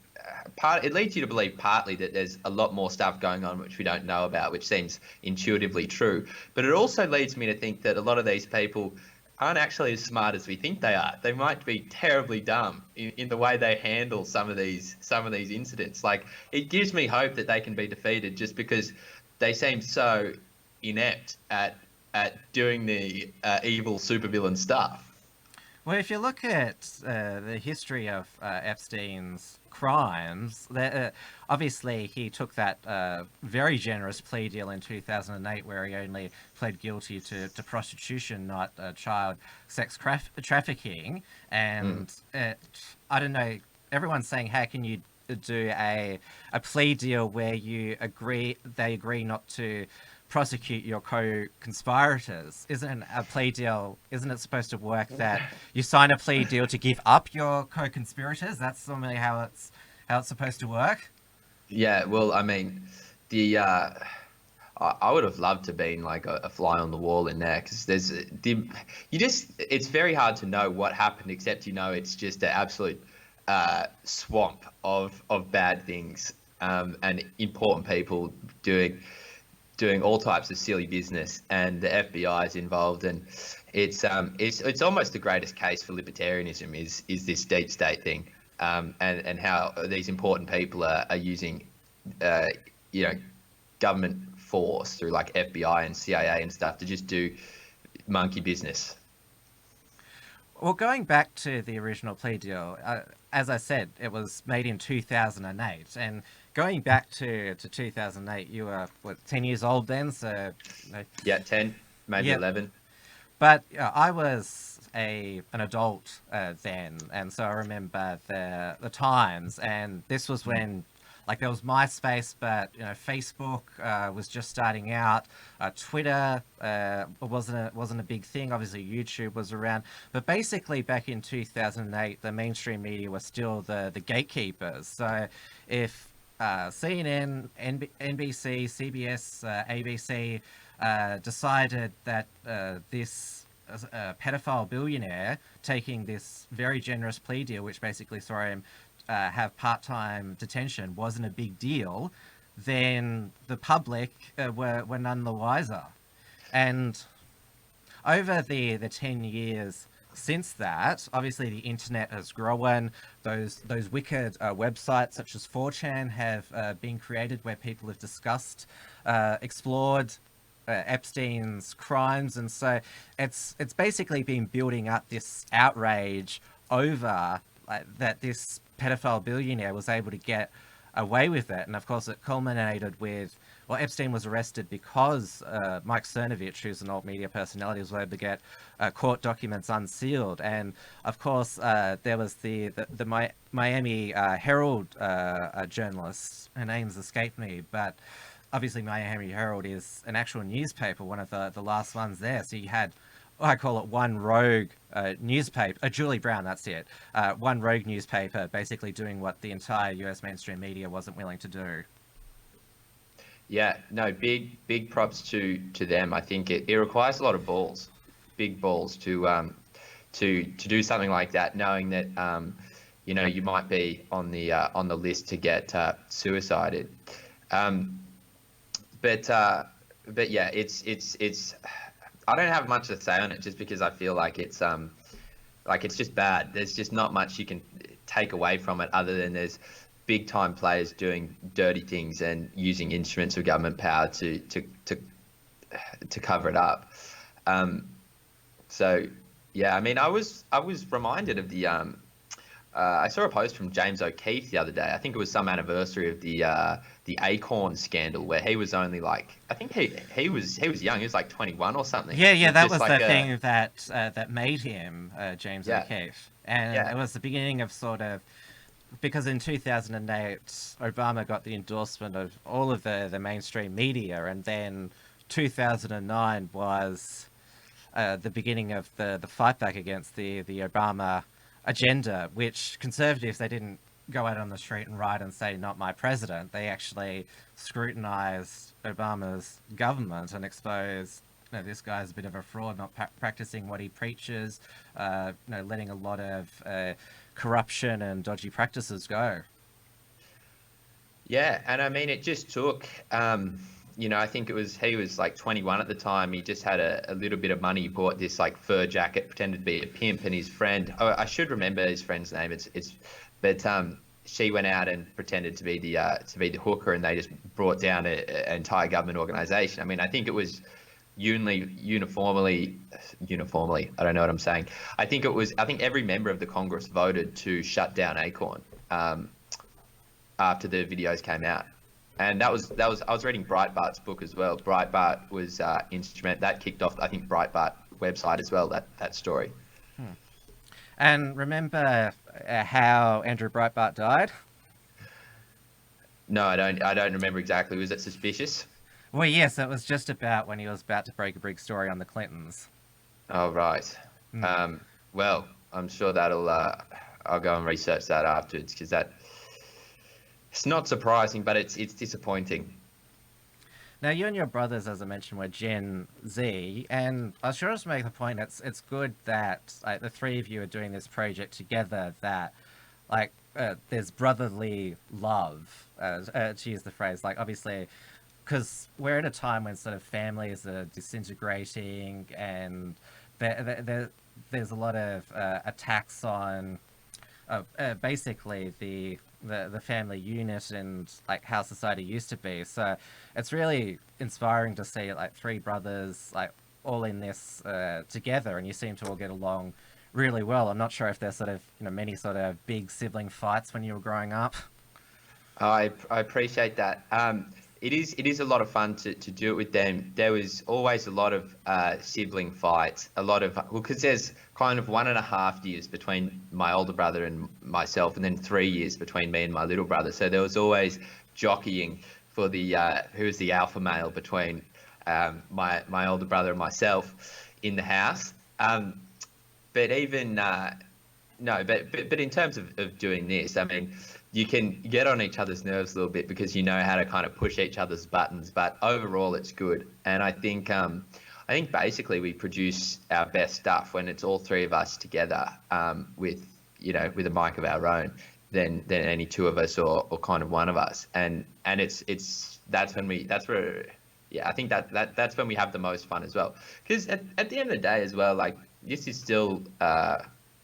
it leads you to believe partly that there's a lot more stuff going on which we don't know about, which seems intuitively true. But it also leads me to think that a lot of these people aren't actually as smart as we think they are. They might be terribly dumb in the way they handle some of these incidents. Like, it gives me hope that they can be defeated just because they seem so inept at doing the evil supervillain stuff. Well, if you look at the history of Epstein's crimes, obviously he took that very generous plea deal in 2008 where he only pled guilty to prostitution, not child sex trafficking. And I don't know, everyone's saying, how can you do a plea deal where they agree not to prosecute your co-conspirators? Isn't it supposed to work that you sign a plea deal to give up your co-conspirators? That's normally how it's supposed to work. Yeah, well, I mean, I would have loved to been like a fly on the wall in there, because it's very hard to know what happened, except it's just an absolute swamp of bad things, and important people doing all types of silly business, and the FBI is involved, and it's almost the greatest case for libertarianism is this deep state thing, and how these important people are using government force through like FBI and CIA and stuff to just do monkey business. Well, going back to the original plea deal, as I said, it was made in 2008, and going back to 2008, you were, 10 years old then? So, Yeah, 10, maybe 11. But I was an adult then, and so I remember the times, and this was when, like, there was MySpace, but Facebook was just starting out. Twitter wasn't a big thing. Obviously, YouTube was around, but basically back in 2008, the mainstream media was still the gatekeepers. So if CNN, NBC, CBS, ABC decided that this pedophile billionaire taking this very generous plea deal, which basically saw him have part-time detention, wasn't a big deal, then the public were none the wiser. And over the 10 years since that, obviously the internet has grown. Those wicked websites such as 4chan have been created where people have discussed, explored Epstein's crimes, and so it's basically been building up this outrage over that this pedophile billionaire was able to get away with it. And of course it culminated with, well, Epstein was arrested because Mike Cernovich, who's an alt media personality, was able to get court documents unsealed. And of course there was the Miami Herald journalist, her name's escaped me, but obviously Miami Herald is an actual newspaper, one of the last ones there. So you had, I call it one rogue newspaper, Julie Brown, that's it. One rogue newspaper basically doing what the entire US mainstream media wasn't willing to do. Yeah, no, big props to them. I think it requires a lot of balls, big balls to do something like that, knowing that you might be on the list to get suicided. But but yeah, it's. I don't have much to say on it just because I feel like it's just bad. There's just not much you can take away from it other than there's big time players doing dirty things and using instruments of government power to cover it up. So yeah, I mean, I was reminded of I saw a post from James O'Keefe the other day. I think it was some anniversary of the Acorn scandal where he was only like, I think he was young. He was like 21 or something. Yeah, that Just was like the thing that made him James Yeah. O'Keefe, and Yeah. it was the beginning of sort of, because in 2008 Obama got the endorsement of all of the mainstream media, and then 2009 was the beginning of the fight back against the Obama agenda, which conservatives, they didn't go out on the street and riot and say "not my president." They actually scrutinized Obama's government and exposed, this guy's a bit of a fraud, not practicing what he preaches, letting a lot of corruption and dodgy practices go. Yeah, and I mean, it just took, I think he was like 21 at the time. He just had a little bit of money. He bought this like fur jacket, pretended to be a pimp, and his friend, I should remember his friend's name. But she went out and pretended to be the hooker, and they just brought down an entire government organization. I mean, I think it was uniformly, I don't know what I'm saying. I think every member of the Congress voted to shut down Acorn after the videos came out. And that was I was reading Breitbart's book as well. Breitbart was instrument that kicked off, I think, Breitbart website as well, that story. And remember how Andrew Breitbart died? No, I don't remember exactly. Was it suspicious? Well, yes, it was just about when he was about to break a big story on the Clintons. Oh, right. Well, I'm sure that'll I'll go and research that afterwards, because it's not surprising, but it's disappointing. Now, you and your brothers, as I mentioned, were Gen Z, and I should also make the point, it's good that like the three of you are doing this project together, that like there's brotherly love, to use the phrase, like obviously, because we're at a time when sort of families are disintegrating, and there's a lot of attacks on basically the family unit and like how society used to be. So it's really inspiring to see like three brothers like all in this together, and you seem to all get along really well. I'm not sure if there's sort of many sort of big sibling fights when you were growing up. I appreciate that. It is a lot of fun to do it with them. There was always a lot of sibling fights, because there's kind of 1.5 years between my older brother and myself, and then 3 years between me and my little brother. So there was always jockeying for the who's the alpha male between my older brother and myself in the house. But even no, but in terms of doing this, I mean, you can get on each other's nerves a little bit because you know how to kind of push each other's buttons, but overall it's good. And I think basically we produce our best stuff when it's all three of us together, with a mic of our own, than any two of us or kind of one of us. And that's when we have the most fun as well. Because at the end of the day as well, like, this is still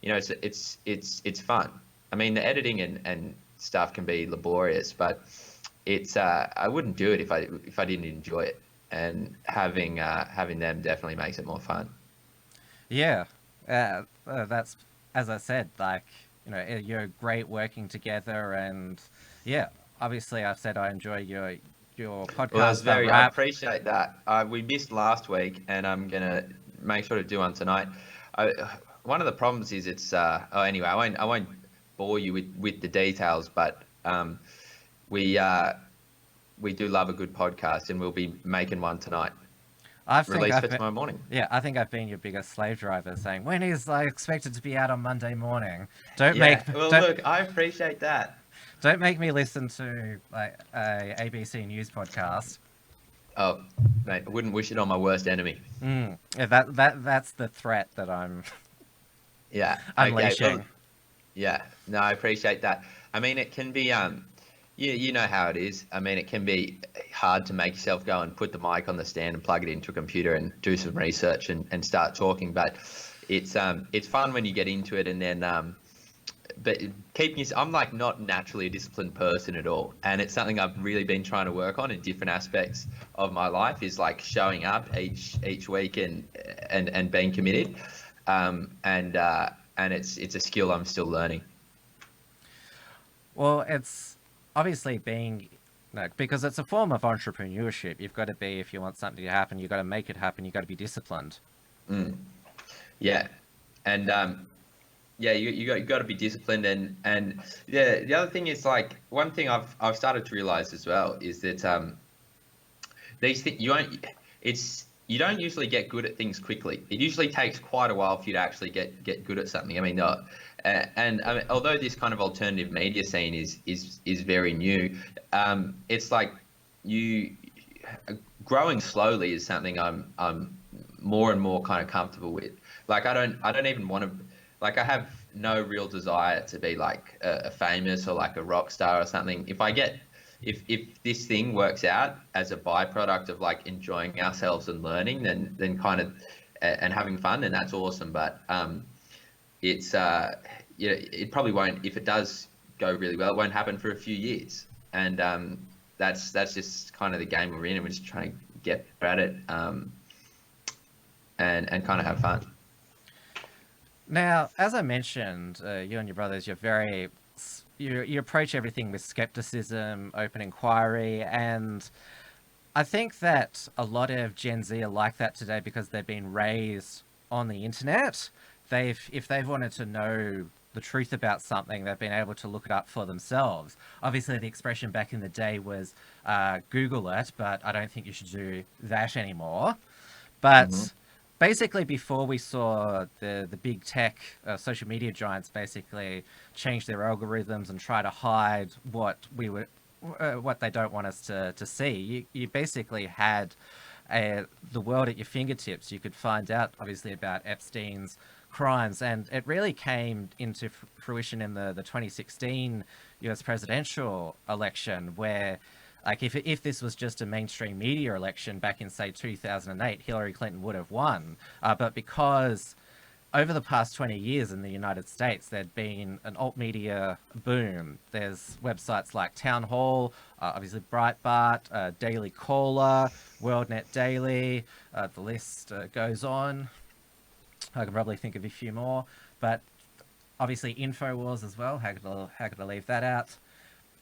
it's fun. I mean, the editing and stuff can be laborious, but it's I wouldn't do it if I didn't enjoy it, and having them definitely makes it more fun. Yeah, that's, as I said, like, you're great working together, and yeah, obviously I've said I enjoy your podcast. Well, I appreciate that. We missed last week, and I'm gonna make sure to do one tonight. One of the problems is anyway, I won't bore you with the details, but we do love a good podcast, and we'll be making one tonight. Release for tomorrow morning. Yeah, I think I've been your biggest slave driver, saying when is expected to be out on Monday morning. Look, I appreciate that. Don't make me listen to like a ABC News podcast. Oh, mate, I wouldn't wish it on my worst enemy. Yeah, that's the threat that I'm unleashing. Okay, well, yeah, no, I appreciate that. I mean, it can be, you know how it is. I mean, it can be hard to make yourself go and put the mic on the stand and plug it into a computer and do some research and start talking. But it's fun when you get into it, and then but I'm like not naturally a disciplined person at all, and it's something I've really been trying to work on in different aspects of my life, is like showing up each week and being committed, and it's a skill I'm still learning. Well, it's obviously being, like, because it's a form of entrepreneurship. You've got to be, if you want something to happen, you've got to make it happen. You've got to be disciplined. Yeah, and yeah, you got to be disciplined, and yeah, the other thing is, like, one thing I've started to realize as well is that these things you don't usually get good at things quickly. It usually takes quite a while for you to actually get good at something. I mean, although this kind of alternative media scene is very new, it's like growing slowly is something I'm more and more kind of comfortable with. Like, I don't even want to, like, I have no real desire to be like a famous or like a rock star or something. If this thing works out as a byproduct of like enjoying ourselves and learning, then kind of and having fun, then that's awesome. But it's it probably won't. If it does go really well, it won't happen for a few years, and that's just kind of the game we're in, and we're just trying to get better at it, and kind of have fun. Now, as I mentioned, you and your brothers, you approach everything with skepticism, open inquiry, and I think that a lot of Gen Z are like that today because they've been raised on the internet. If they've wanted to know the truth about something, they've been able to look it up for themselves. Obviously, the expression back in the day was Google it, but I don't think you should do that anymore. But basically, before we saw the big tech social media giants basically change their algorithms and try to hide what they don't want us to see, you basically had the world at your fingertips. You could find out, obviously, about Epstein's crimes, and it really came into fruition in the 2016 US presidential election, where, like, if this was just a mainstream media election back in, say, 2008, Hillary Clinton would have won. But because over the past 20 years in the United States, there'd been an alt media boom. There's websites like Town Hall, obviously Breitbart, Daily Caller, WorldNet Daily, the list goes on. I can probably think of a few more, but obviously InfoWars as well. How could I leave that out?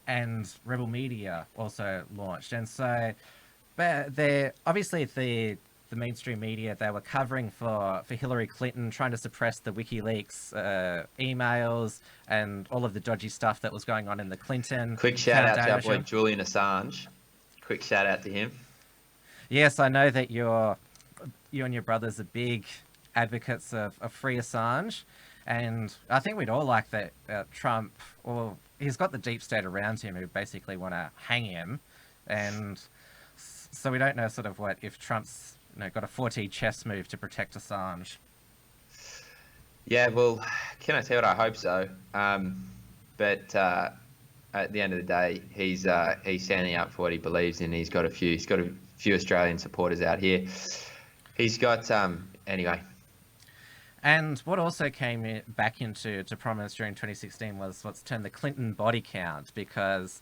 And Rebel Media also launched, and so they're obviously the mainstream media. They were covering for Hillary Clinton, trying to suppress the WikiLeaks emails and all of the dodgy stuff that was going on in the Clinton. Quick shout out to our boy Julian Assange. Quick shout out to him. Yes, I know that you and your brothers are big advocates of free Assange, and I think we'd all like that Trump, or he's got the deep state around him who basically want to hang him, and so we don't know sort of what if Trump's got a 4T chess move to protect Assange. Yeah, well, can I tell you what? I hope so. But at the end of the day, he's standing up for what he believes in. He's got a few Australian supporters out here. He's got anyway. And what also came back into prominence during 2016 was what's termed the Clinton body count, because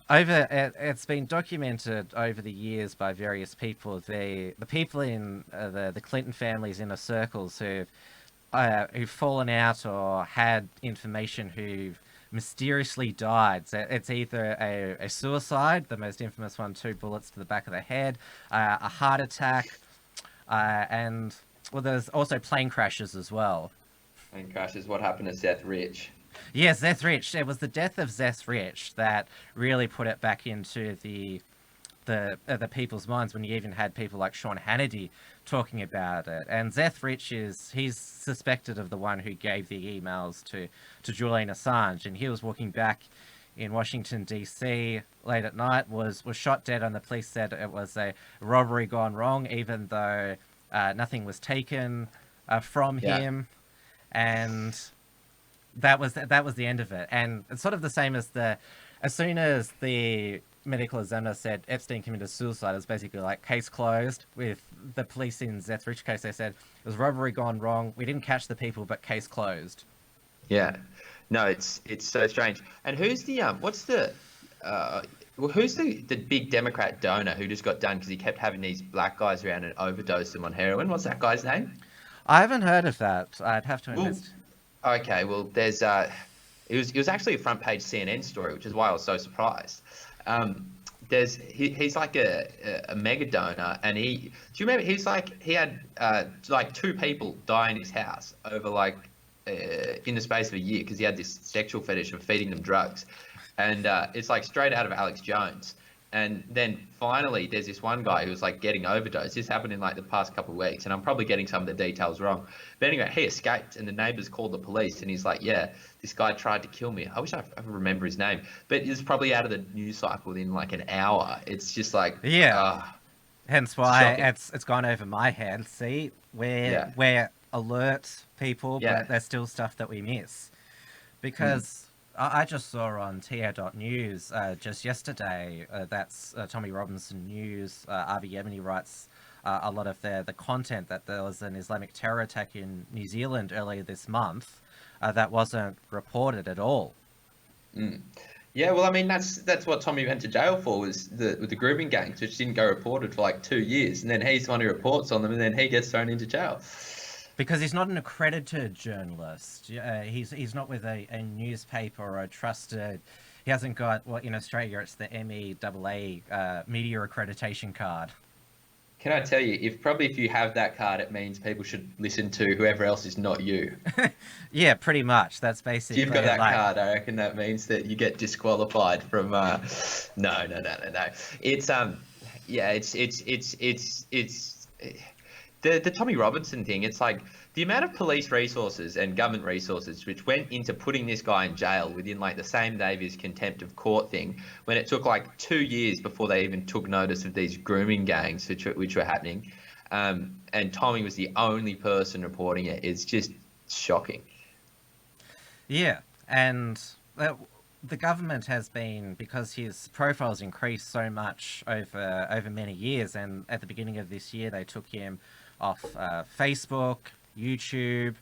it's been documented over the years by various people. The people in the Clinton family's inner circles who've fallen out or had information who've mysteriously died. So it's either a suicide, the most infamous one, 2 bullets to the back of the head, a heart attack, and well, there's also plane crashes as well. Plane crashes. What happened to Seth Rich? Yes, Seth Rich. It was the death of Seth Rich that really put it back into the people's minds, when you even had people like Sean Hannity talking about it. And Seth Rich he's suspected of the one who gave the emails to Julian Assange, and he was walking back in Washington, D.C. late at night, was shot dead, and the police said it was a robbery gone wrong, even though nothing was taken from him, and that was the end of it. And it's sort of the same as as soon as the medical examiner said Epstein committed suicide. It was basically like case closed. With the police in Zeth Rich case, they said it was robbery gone wrong. We didn't catch the people, but case closed. Yeah. No, it's so strange. And who's the who's the big Democrat donor who just got done because he kept having these black guys around and overdosed them on heroin? What's that guy's name? I haven't heard of that. I'd have to Well, invest. okay, well, there's it was actually a front page CNN story, which is why I was so surprised. He's like a mega donor, and do you remember he had like 2 people die in his house over like in the space of a year because he had this sexual fetish of feeding them drugs, and it's like straight out of Alex Jones. And then finally, there's this one guy who was like getting overdosed. This happened in like the past couple of weeks, and I'm probably getting some of the details wrong. But anyway, he escaped, and the neighbors called the police, and he's like, "Yeah, this guy tried to kill me." I wish I remember his name, but it's probably out of the news cycle within like an hour. It's just like, Yeah. Hence why shocking. it's gone over my head. See, we're alert people, Yeah. but there's still stuff that we miss. Because I just saw on TA.news just yesterday, that's Tommy Robinson News, Avi Yemeni writes a lot of the content that there was an Islamic terror attack in New Zealand earlier this month that wasn't reported at all. Yeah, well, I mean, that's what Tommy went to jail for, was with the grooming gangs, which didn't go reported for like 2 years, and then he's the one who reports on them, and then he gets thrown into jail. Because he's not an accredited journalist. He's not with a newspaper or a trusted... He hasn't got, well, in Australia, it's the MEAA media accreditation card. Can I tell you, if you have that card, it means people should listen to whoever else is not you. Yeah, pretty much. That's basically... If you've got that like... card, I reckon that means that you get disqualified from. No. It's yeah, it's the Tommy Robinson thing. It's like the amount of police resources and government resources which went into putting this guy in jail within like the same day of his contempt of court thing, when it took like 2 years before they even took notice of these grooming gangs which were happening, and Tommy was the only person reporting it. It's just shocking. Yeah, and the government has been, because his profile's increased so much over many years, and at the beginning of this year they took him off Facebook, YouTube,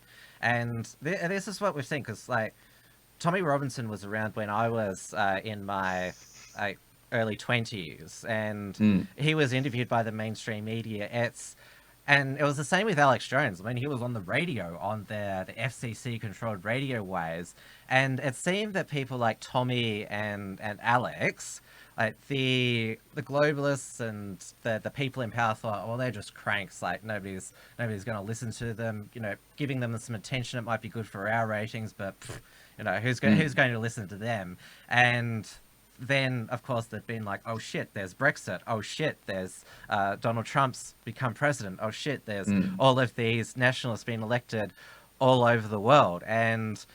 and this is what we've seen, because like Tommy Robinson was around when I was in my early 20s, and he was interviewed by the mainstream media. And it was the same with Alex Jones. I mean, he was on the radio, on the FCC-controlled radio waves, and it seemed that people like Tommy and Alex, like the globalists and the people in power, thought, well, they're just cranks. Like nobody's going to listen to them. You know, giving them some attention, it might be good for our ratings, but you know, who's going to listen to them? And then, of course, they've been like, oh shit, there's Brexit. Oh shit, there's Donald Trump's become president. Oh shit, there's all of these nationalists being elected all over the world. And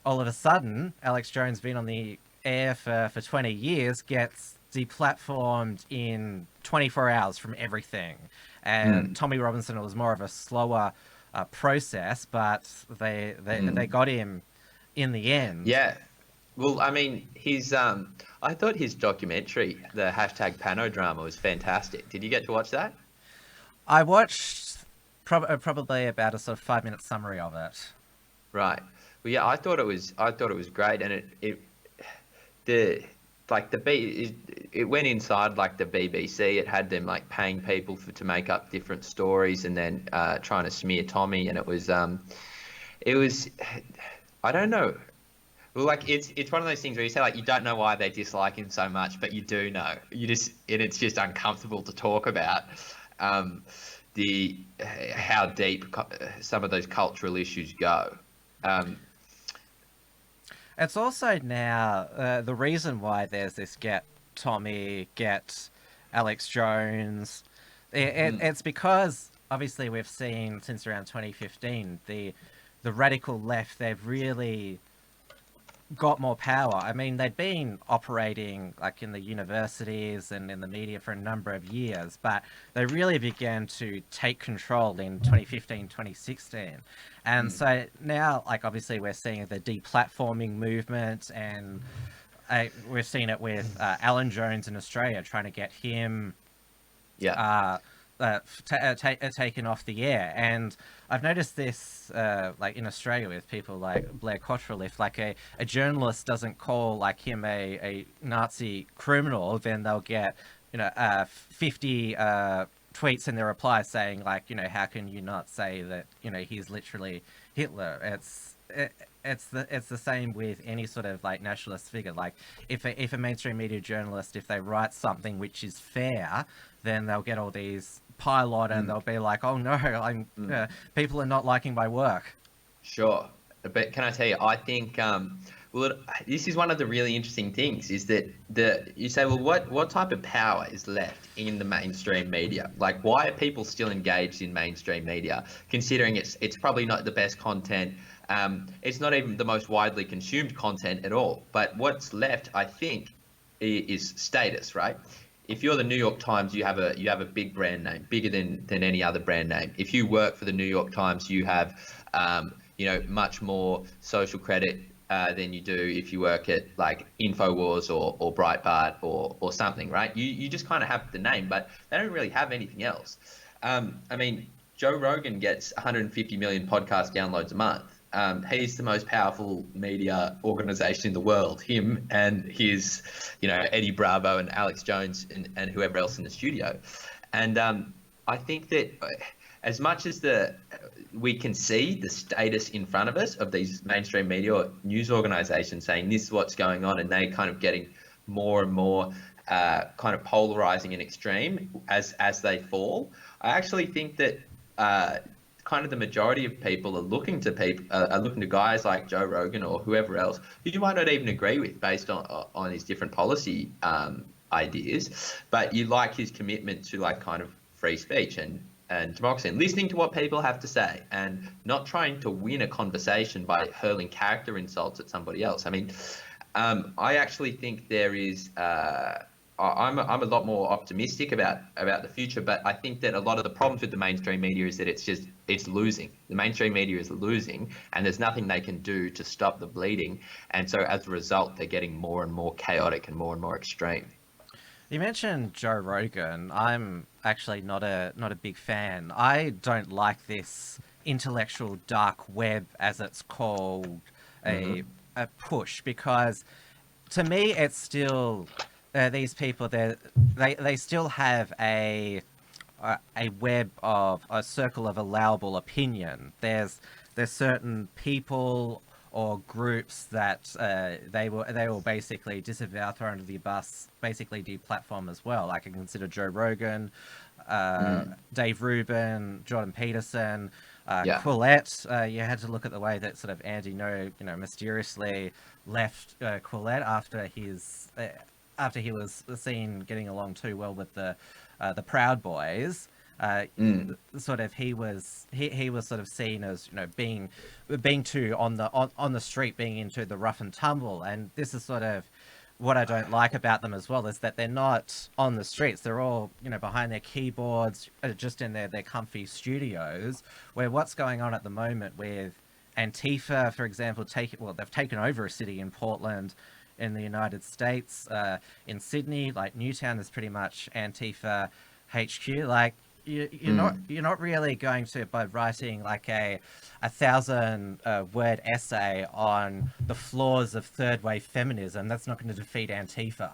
all of a sudden, Alex Jones, been on the air for 20 years, gets deplatformed in 24 hours from everything. And Tommy Robinson, it was more of a slower process, but they got him in the end. Yeah. Well, I mean, I thought his documentary, the #Panodrama, was fantastic. Did you get to watch that? I watched probably about a sort of 5-minute summary of it. Right. Well, yeah, I thought it was great, and it went inside like the BBC. It had them like paying people to make up different stories, and then trying to smear Tommy, and it was I don't know. Well, like it's one of those things where you say like you don't know why they dislike him so much, but you do know. And it's just uncomfortable to talk about how deep some of those cultural issues go. It's also now the reason why there's this get Tommy, get Alex Jones. It's because obviously we've seen since around 2015 the radical left, they've really got more power. I mean, they'd been operating like in the universities and in the media for a number of years, but they really began to take control in 2015, 2016. And so now, like, obviously we're seeing the deplatforming movement, and we've seen it with Alan Jones in Australia, trying to get him Yeah. taken off the air. And I've noticed this like in Australia with people like Blair Cottrell. If like a journalist doesn't call like him a Nazi criminal, then they'll get 50 tweets in their reply saying like, how can you not say that he's literally Hitler? It's the same with any sort of like nationalist figure. Like if a mainstream media journalist, if they write something which is fair, then they'll get all these pile on and they'll be like, oh no, people are not liking my work. Sure. But can I tell you, I think, this is one of the really interesting things is that you say, well, what type of power is left in the mainstream media? Like, why are people still engaged in mainstream media, considering it's probably not the best content? It's not even the most widely consumed content at all. But what's left, I think, is status, right? If you're the New York Times, you have a big brand name, bigger than any other brand name. If you work for the New York Times, you have much more social credit than you do if you work at like InfoWars or Breitbart or something, right? You just kind of have the name, but they don't really have anything else. I mean, Joe Rogan gets 150 million podcast downloads a month. He's the most powerful media organization in the world, him and his, Eddie Bravo and Alex Jones and whoever else in the studio. And I think that as much as we can see the status in front of us of these mainstream media or news organizations saying this is what's going on, and they kind of getting more and more kind of polarizing and extreme as they fall, I actually think that kind of the majority of people are looking to guys like Joe Rogan or whoever else who you might not even agree with based on his different policy ideas, but you like his commitment to like kind of free speech and democracy and listening to what people have to say and not trying to win a conversation by hurling character insults at somebody else. I mean, I actually think there is. I'm a lot more optimistic about the future, but I think that a lot of the problems with the mainstream media is that it's losing. The mainstream media is losing, and there's nothing they can do to stop the bleeding. And so as a result, they're getting more and more chaotic and more extreme. You mentioned Joe Rogan. I'm actually not a big fan. I don't like this intellectual dark web, as it's called, a push, because to me it's still these people, they still have a web of a circle of allowable opinion. There's certain people or groups that they will basically disavow, throw under the bus, basically deplatform as well. I can consider Joe Rogan, Dave Rubin, Jordan Peterson, Quillette. You had to look at the way that sort of Andy Ngo, mysteriously left Quillette after he was seen getting along too well with the Proud Boys. Sort of he was sort of seen as being too on the street, being into the rough and tumble, and this is sort of what I don't like about them as well, is that they're not on the streets. They're all behind their keyboards, just in their comfy studios. Where what's going on at the moment with Antifa, for example, they've taken over a city in Portland in the United States. In Sydney, like Newtown is pretty much Antifa HQ. Like you're not really going to, by writing like a 1,000 word essay on the flaws of third wave feminism, that's not going to defeat Antifa.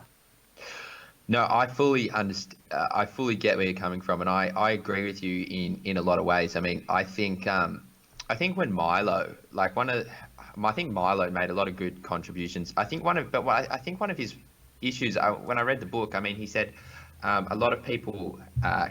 No, I fully understand. I fully get where you're coming from, and I agree with you in a lot of ways. I mean, I think when Milo, I think Milo made a lot of good contributions. I think one of his issues, when I read the book, I mean, he said a lot of people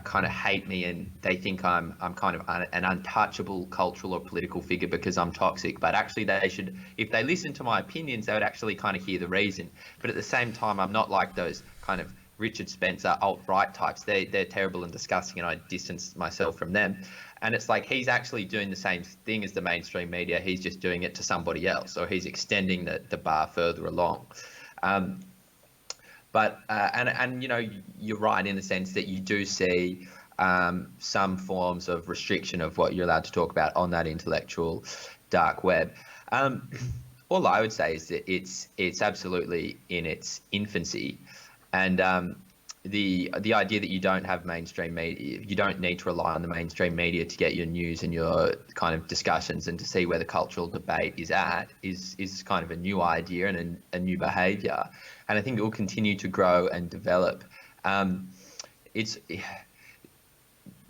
kind of hate me and they think I'm kind of an untouchable cultural or political figure because I'm toxic. But actually, they should, if they listen to my opinions, they would actually kind of hear the reason. But at the same time, I'm not like those kind of Richard Spencer alt-right types. They're terrible and disgusting, and I distance myself from them. And it's like he's actually doing the same thing as the mainstream media. He's just doing it to somebody else, or he's extending the bar further along. But you're right in the sense that you do see some forms of restriction of what you're allowed to talk about on that intellectual dark web. all I would say is that it's absolutely in its infancy, and the idea that you don't have mainstream media, you don't need to rely on the mainstream media to get your news and your kind of discussions and to see where the cultural debate is at is kind of a new idea and a new behaviour, and I think it will continue to grow and develop. It's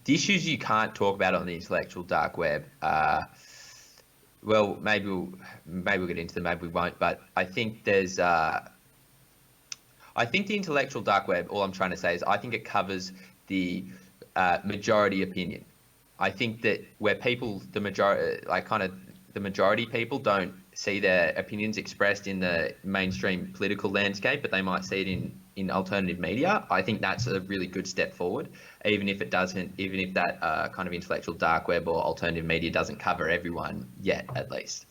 the issues you can't talk about on the intellectual dark web. Well, maybe we'll get into them, maybe we won't. But I think I think the intellectual dark web. All I'm trying to say is I think it covers the majority opinion. I think that where people, the majority people don't see their opinions expressed in the mainstream political landscape, but they might see it in alternative media. I think that's a really good step forward, even if that kind of intellectual dark web or alternative media doesn't cover everyone yet, at least.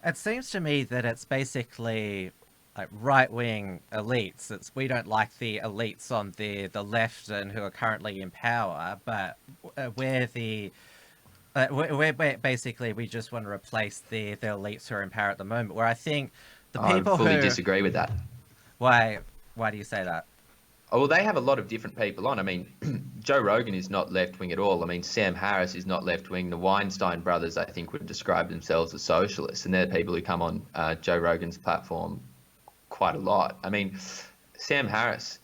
It seems to me that it's basically like right-wing elites. We don't like the elites on the left and who are currently in power, but we're basically we just want to replace the elites who are in power at the moment. Where I think the people I fully disagree with that. Why do you say that? Oh, well, they have a lot of different people on. I mean, Joe Rogan is not left-wing at all. I mean, Sam Harris is not left-wing. The Weinstein brothers, I think, would describe themselves as socialists, and they're people who come on Joe Rogan's platform quite a lot. I mean, Sam Harris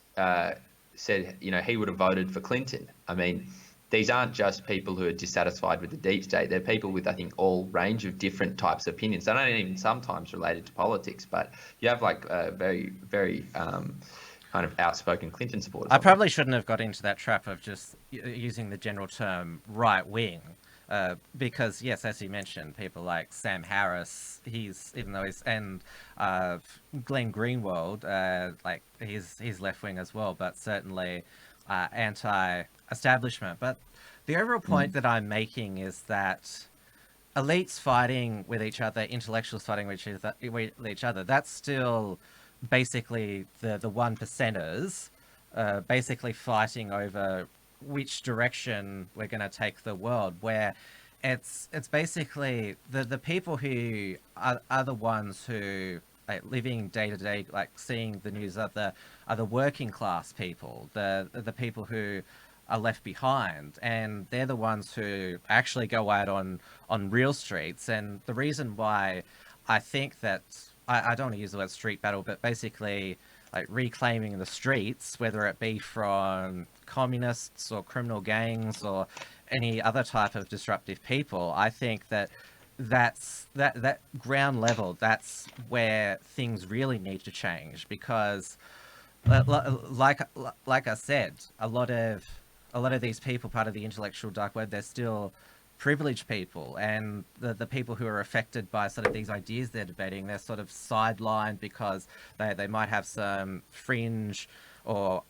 said, he would have voted for Clinton. I mean, these aren't just people who are dissatisfied with the deep state. They're people with, I think, all range of different types of opinions. They're not even sometimes related to politics, but you have like very, very kind of outspoken Clinton supporters. I probably shouldn't have got into that trap of just using the general term right wing. Because yes, as you mentioned, people like Sam Harris, and Glenn Greenwald, he's left wing as well, but certainly anti-establishment. But the overall point that I'm making is that elites fighting with each other, intellectuals fighting with each other, that's still basically the one percenters, basically fighting over which direction we're going to take the world, where it's basically the people who are the ones who living day to day, like seeing the news, are the working class people, the people who are left behind, and they're the ones who actually go out on real streets. And the reason why I think that I don't want to use the word street battle, but basically like reclaiming the streets, whether it be from communists or criminal gangs or any other type of disruptive people, I think that ground level, that's where things really need to change, because like I said, a lot of these people, part of the intellectual dark web, they're still privileged people, and the people who are affected by sort of these ideas they're debating, they're sort of sidelined because they might have some fringe or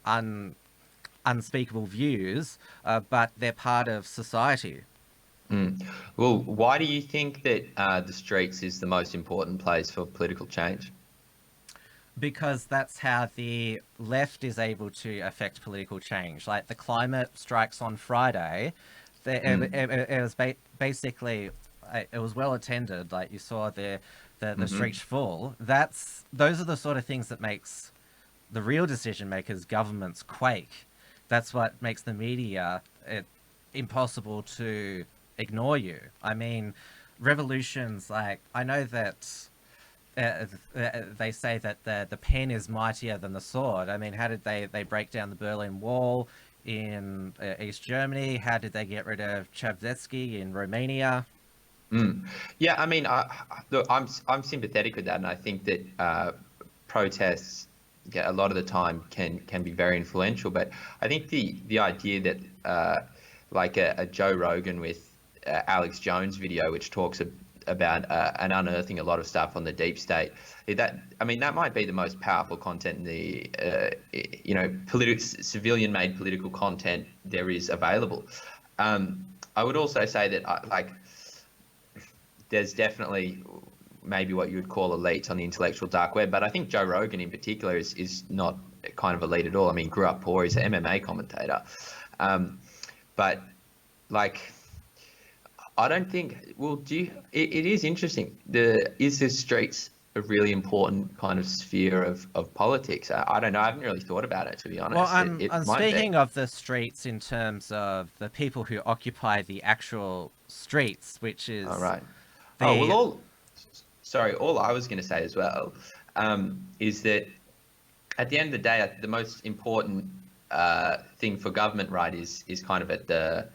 unspeakable views, but they're part of society. Well, why do you think that the streets is the most important place for political change? Because that's how the left is able to affect political change. Like the climate strikes on Friday, it was basically, it was well attended. Like you saw the streets full. Those are the sort of things that makes the real decision makers, governments, quake. That's what makes the media impossible to ignore you. I mean, revolutions, like, I know that they say that the pen is mightier than the sword. I mean, how did they break down the Berlin Wall in East Germany? How did they get rid of Ceausescu in Romania? Yeah, I mean, look, I'm sympathetic with that, and I think that protests, a lot of the time, can be very influential. But I think the idea that like a Joe Rogan with Alex Jones video, which talks about and unearthing a lot of stuff on the deep state, that might be the most powerful content in the civilian-made political content there is available. I would also say that there's definitely maybe what you would call elites on the intellectual dark web, but I think Joe Rogan in particular is not kind of elite at all. I mean, grew up poor, he's an MMA commentator, but like, I don't think. Well, do you? It is interesting. Is the streets a really important kind of sphere of politics? I don't know. I haven't really thought about it, to be Well, honest. It I'm might be. speaking of the streets in terms of the people who occupy the actual streets, which All is right. Oh well, the sorry. All I was going to say as well is that at the end of the day, the most important thing for government, right, is kind of at the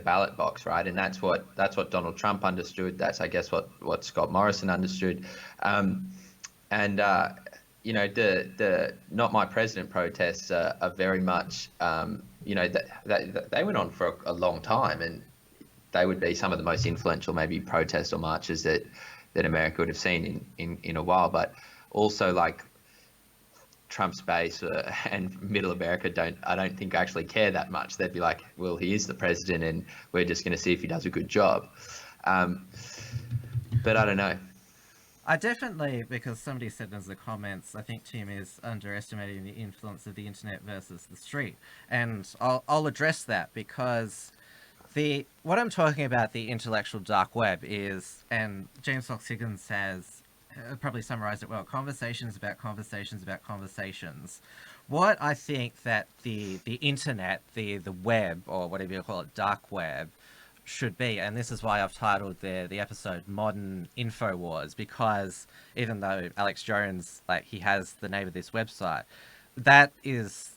ballot box, right? And that's what Donald Trump understood. That's, I guess, what Scott Morrison understood. And the Not My President protests are very much, that they went on for a long time, and they would be some of the most influential maybe protests or marches that America would have seen in a while. But also, like, Trump's base and Middle America I don't think actually care that much. They'd be like, well, he is the president, and we're just going to see if he does a good job. But I don't know. I definitely, because somebody said in the comments, I think Tim is underestimating the influence of the internet versus the street, and I'll address that because what I'm talking about, the intellectual dark web, is, and James Fox Higgins has probably summarized it well, conversations about conversations about conversations. What I think that the internet, the web, or whatever you call it, dark web, should be, and this is why I've titled the episode Modern InfoWars, because even though Alex Jones, like, he has the name of this website, that is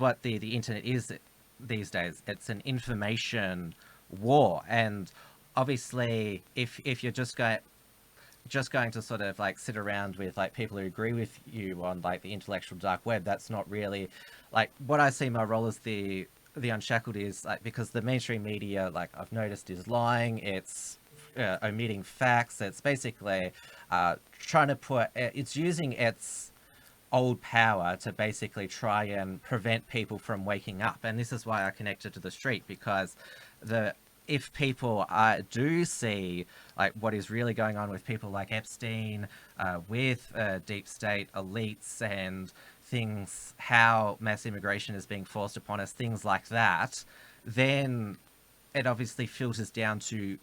what the internet is these days. It's an information war, and obviously if you're just going to sort of like sit around with like people who agree with you on like the intellectual dark web, that's not really like what I see my role as the Unshackled is, like, because the mainstream media, like I've noticed, is lying. It's omitting facts. It's basically trying to it's using its old power to basically try and prevent people from waking up. And this is why I connected to the street, because if people do see like what is really going on with people like Epstein, with deep state elites and things, how mass immigration is being forced upon us, things like that, then it obviously filters down to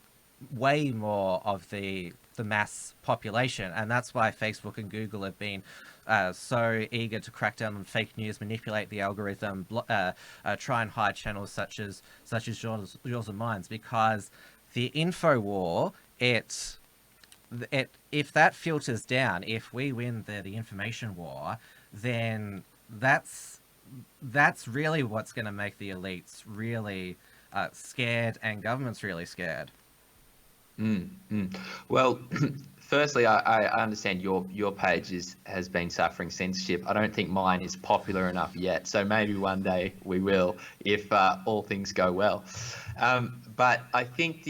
way more of the mass population. And that's why Facebook and Google have been so eager to crack down on fake news, manipulate the algorithm, try and hide channels such as yours and mine's, because the info war, if that filters down, if we win the information war, then that's really what's going to make the elites really scared, and governments really scared. Well, firstly, I understand your page has been suffering censorship. I don't think mine is popular enough yet, so maybe one day we will, if all things go well. But I think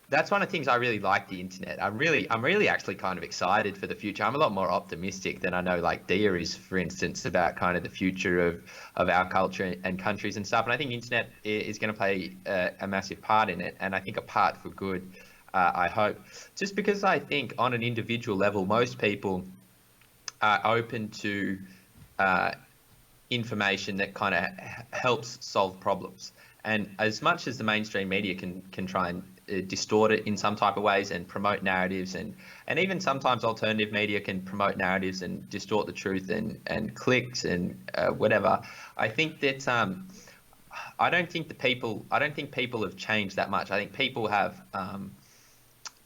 that's one of the things I really like the internet. I'm really actually kind of excited for the future. I'm a lot more optimistic than I know like Dia is, for instance, about kind of the future of our culture and countries and stuff. And I think internet is going to play a massive part in it, and I think a part for good, I hope. Just because I think on an individual level, most people are open to information that kind of helps solve problems. And as much as the mainstream media can try and distort it in some type of ways and promote narratives, and even sometimes alternative media can promote narratives and distort the truth and clicks and whatever. I think that I don't think people have changed that much. I think people have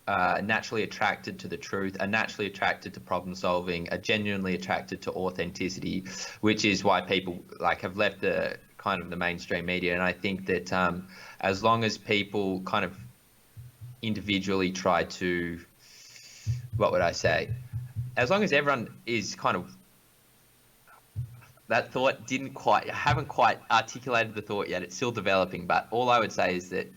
naturally attracted to the truth, are naturally attracted to problem solving, are genuinely attracted to authenticity, which is why people like have left the kind of the mainstream media. And I think that as long as people kind of individually try to, what would I say? As long as everyone is kind of, that thought haven't quite articulated the thought yet. It's still developing, but all I would say is that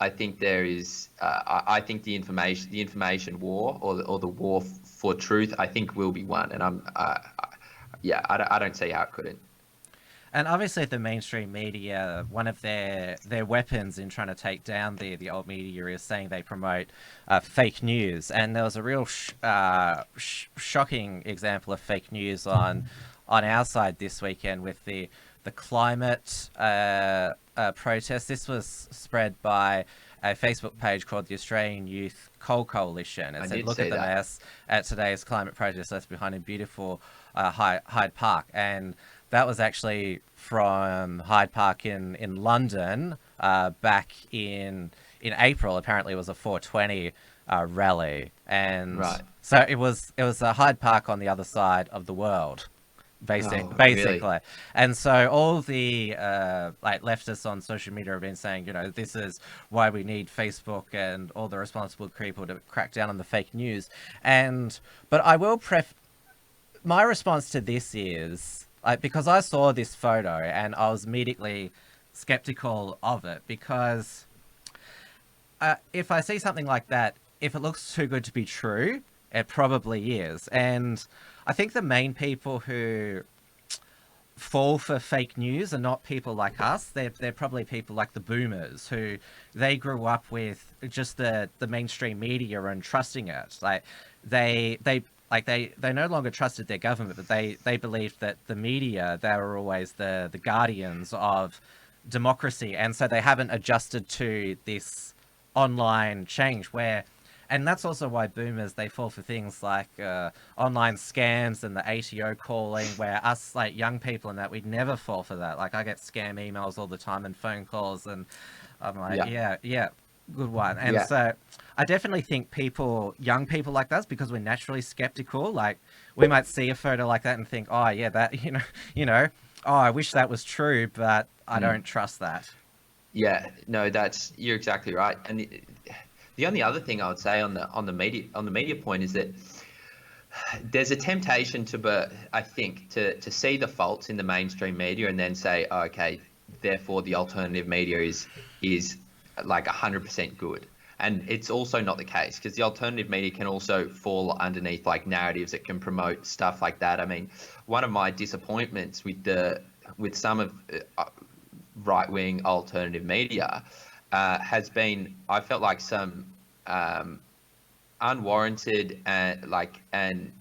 I think there is, I think the information war or the war for truth, I think will be won. And I don't see how it couldn't. And obviously the mainstream media, one of their weapons in trying to take down the old media is saying they promote fake news. And there was a real shocking example of fake news on our side this weekend with the the climate protest. This was spread by a Facebook page called the Australian Youth Coal Coalition. It said, "Look at the mess at today's climate protest left behind in beautiful Hyde Park." And that was actually from Hyde Park in London back in April. Apparently, it was a 420 rally, and so it was a Hyde Park on the other side of the world. Basically. Really? And so all the like leftists on social media have been saying, you know, this is why we need Facebook and all the responsible people to crack down on the fake news. But I will my response to this is, like, because I saw this photo and I was immediately skeptical of it, because if I see something like that, if it looks too good to be true, it probably is. And I think the main people who fall for fake news are not people like us. They're probably people like the boomers, who they grew up with just the mainstream media and trusting it. Like they no longer trusted their government, but they believed that the media, they were always the guardians of democracy, and so they haven't adjusted to this online change and that's also why boomers, they fall for things like online scams and the ATO calling, where us, like, young people and that, we'd never fall for that. Like, I get scam emails all the time and phone calls, and I'm like, yeah, good one. And so I definitely think young people like that, because we're naturally skeptical. Like, we might see a photo like that and think, oh yeah, that, you know, oh, I wish that was true, but I don't trust that. Yeah, no, you're exactly right. And the only other thing I would say on the media point is that there's a temptation I think to see the faults in the mainstream media and then say, oh, okay, therefore the alternative media is like 100% good. And it's also not the case, because the alternative media can also fall underneath like narratives that can promote stuff like that. I mean, one of my disappointments with some of right-wing alternative media has been, I felt like some unwarranted and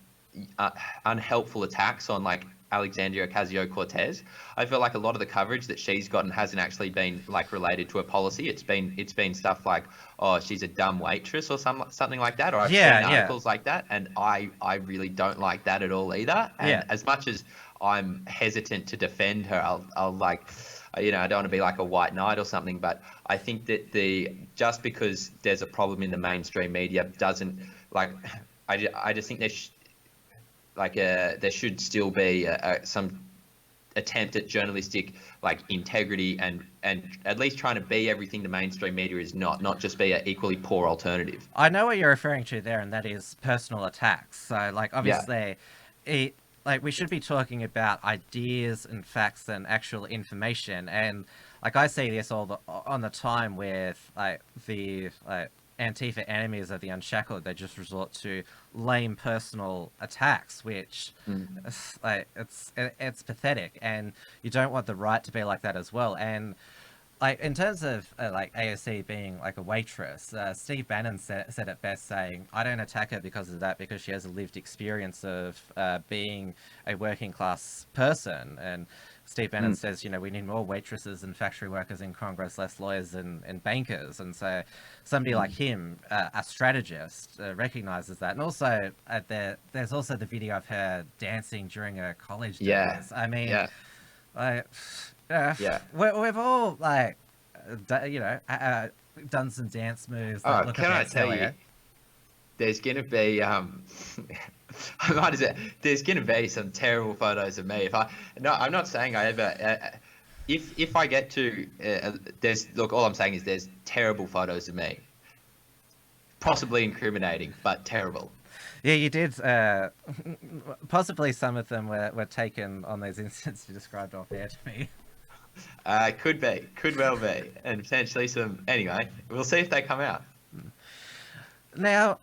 unhelpful attacks on like Alexandria Ocasio-Cortez. I feel like a lot of the coverage that she's gotten hasn't actually been like related to a policy. It's been stuff like, oh, she's a dumb waitress or something like that, or I've seen articles like that, and I really don't like that at all either. And as much as I'm hesitant to defend her, I'll like, you know, I don't want to be like a white knight or something, but I think that just because there's a problem in the mainstream media doesn't, like, I just think there should still be some attempt at journalistic like integrity and at least trying to be everything the mainstream media is not just be an equally poor alternative. I know what you're referring to there, and that is personal attacks. So, like, obviously, like, we should be talking about ideas and facts and actual information. And like, I see this all the time with like the Antifa enemies of the Unshackled. They just resort to lame personal attacks, which it's pathetic, and you don't want the right to be like that as well. And like, in terms of like AOC being like a waitress, Steve Bannon said it best, saying, "I don't attack her because of that, because she has a lived experience of being a working class person." And Steve Bannon says, you know, we need more waitresses and factory workers in Congress, less lawyers and bankers. And so somebody like him, a strategist, recognizes that. And also there's also the video of her dancing during a college dance. I mean, we've all like, done some dance moves. That look can I tell you? There's gonna be there's gonna be some terrible photos of me. I'm not saying I ever. If I get to all I'm saying is there's terrible photos of me. Possibly incriminating, but terrible. Yeah, you did. Possibly some of them were taken on those incidents you described off air to me. Could well be, and potentially some. Anyway, we'll see if they come out. Now,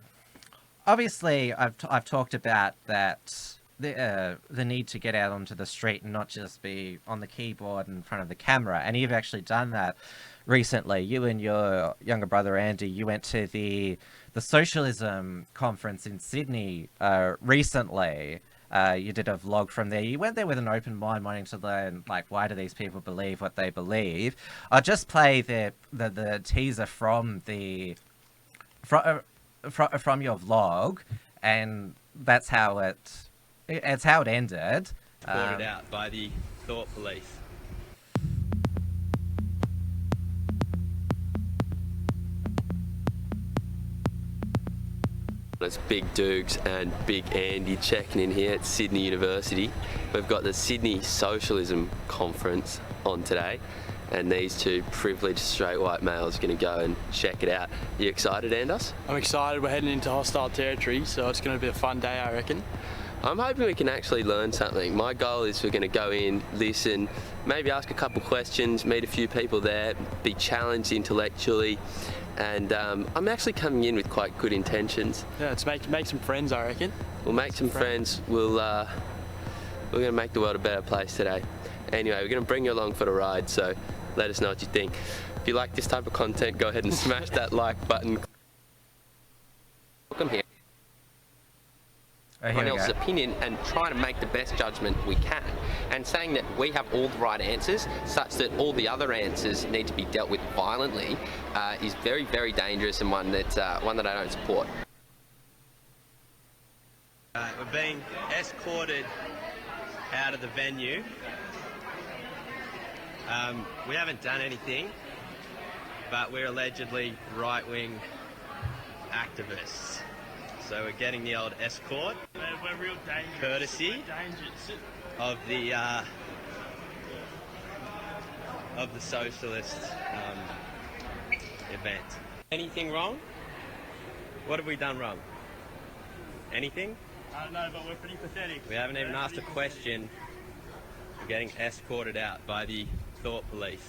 obviously, I've talked about that the need to get out onto the street and not just be on the keyboard in front of the camera, and you've actually done that recently. You and your younger brother Andy, you went to the socialism conference in Sydney recently. You did a vlog from there. You went there with an open mind, wanting to learn, like, why do these people believe what they believe. I'll just play the teaser from from your vlog, and that's how it's how it ended. Reported out by the Thought Police. It's Big Dukes and Big Andy checking in here at Sydney University. We've got the Sydney Socialism Conference on today, and these two privileged straight white males are going to go and check it out. You excited, Anders? I'm excited. We're heading into hostile territory, so it's going to be a fun day, I reckon. I'm hoping we can actually learn something. My goal is we're going to go in, listen, maybe ask a couple questions, meet a few people there, be challenged intellectually, and I'm actually coming in with quite good intentions. Yeah, let's make some friends, I reckon. We'll make some friends. We're going to make the world a better place today. Anyway, we're going to bring you along for the ride, so let us know what you think. If you like this type of content, go ahead and smash that like button. Welcome here. Everyone else's opinion and trying to make the best judgment we can, and saying that we have all the right answers such that all the other answers need to be dealt with violently is very, very dangerous, and one that I don't support. We're being escorted out of the venue. We haven't done anything, but we're allegedly right-wing activists. So we're getting the old escort, We're real dangerous. courtesy of the socialist event. Anything wrong? What have we done wrong? Anything? I don't know, but we're pretty pathetic. We haven't even asked a question. We're getting escorted out by the Thought Police.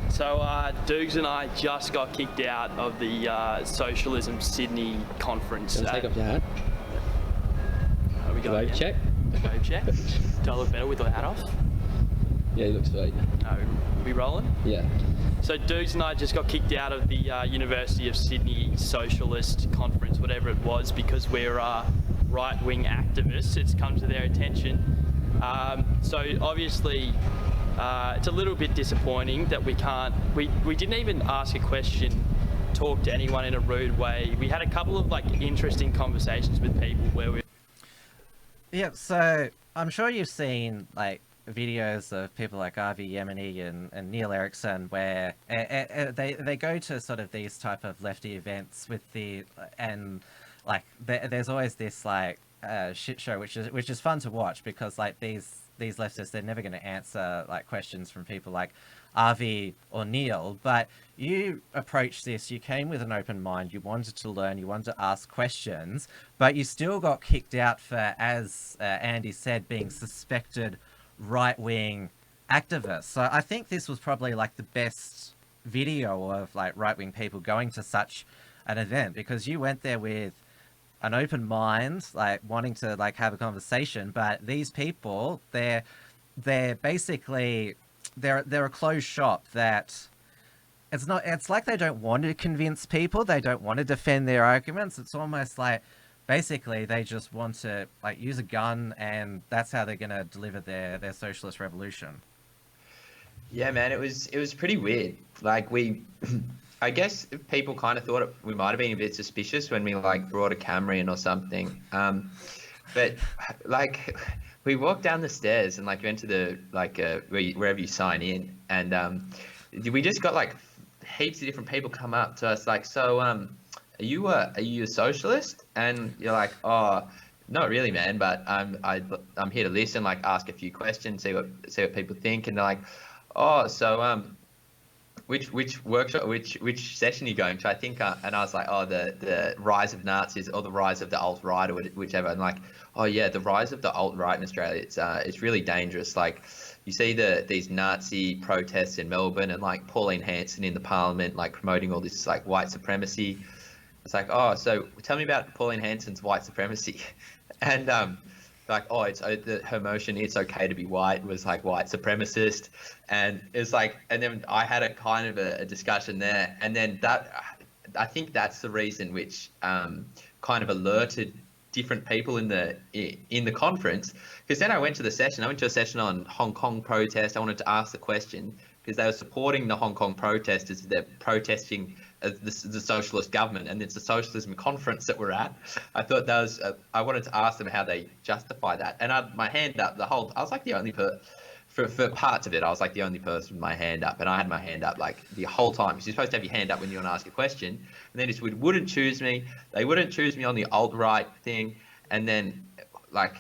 So Dukes and I just got kicked out of the Socialism Sydney conference. Take off your hat. Are we going? Wave check. Wave check. Do I look better with the hat off? Yeah, you look sweet. We rolling? Yeah. So Dukes and I just got kicked out of the University of Sydney Socialist Conference, whatever it was, because we're right-wing activists. It's come to their attention. So obviously it's a little bit disappointing that we didn't even ask a question, talk to anyone in a rude way. We had a couple of interesting conversations with people where we... Yeah, so I'm sure you've seen videos of people like Avi Yemeni and Neil Erickson where they go to sort of these type of lefty events with there's always this shit show which is fun to watch, because these leftists, they're never going to answer questions from people like Avi or Neil. But you approached this, you came with an open mind, you wanted to learn, you wanted to ask questions, but you still got kicked out for, as Andy said, being suspected right-wing activists. So I think this was probably the best video of right-wing people going to such an event, because you went there with an open mind, wanting to have a conversation, but these people, they're basically they're a closed shop that it's like they don't want to convince people, they don't want to defend their arguments. It's almost basically they just want to use a gun, and that's how they're going to deliver their socialist revolution. Yeah, man, it was pretty weird. I guess people kind of thought we might have been a bit suspicious when we brought a camera in or something. But we walked down the stairs and went to the wherever you sign in, and we just got heaps of different people come up to us so are you a socialist? And you're like, oh, not really, man, but I'm here to listen, ask a few questions, see what people think, and they're like, oh, so which workshop, which session are you going to? I think, and I was like, oh, the rise of Nazis or the rise of the alt-right or whichever. And oh yeah, the rise of the alt-right in Australia, it's really dangerous. You see these Nazi protests in Melbourne, and Pauline Hanson in the Parliament, promoting all this white supremacy. It's oh, so tell me about Pauline Hanson's white supremacy. And her motion, it's okay to be white, was white supremacist. And it's and then I had a kind of a discussion there, and then that, I think that's the reason which kind of alerted different people in the conference, because then I went to the session. I went to a session on Hong Kong protest. I wanted to ask the question because they were supporting the Hong Kong protesters. They're protesting the socialist government, and it's a socialism conference that we're at. I thought that was I wanted to ask them how they justify that, and I had my hand up I was like the only for parts of it, I was like the only person with my hand up, and I had my hand up like the whole time. Because you're supposed to have your hand up when you want to ask a question, and they just wouldn't choose me. They wouldn't choose me on the alt-right thing, and then like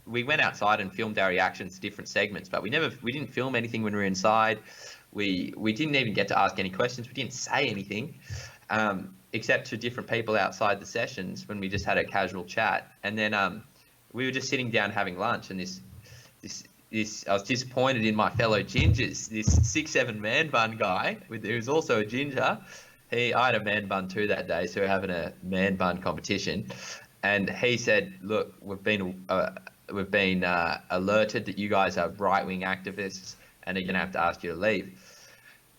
we went outside and filmed our reactions to different segments, but we didn't film anything when we were inside. We didn't even get to ask any questions. We didn't say anything, except to different people outside the sessions when we just had a casual chat, and then we were just sitting down having lunch, and this I was disappointed in my fellow gingers. This 6'7" man bun guy, who's also a ginger, I had a man bun too that day, so we're having a man bun competition, and he said, "Look, we've been alerted that you guys are right-wing activists, and they're gonna have to ask you to leave."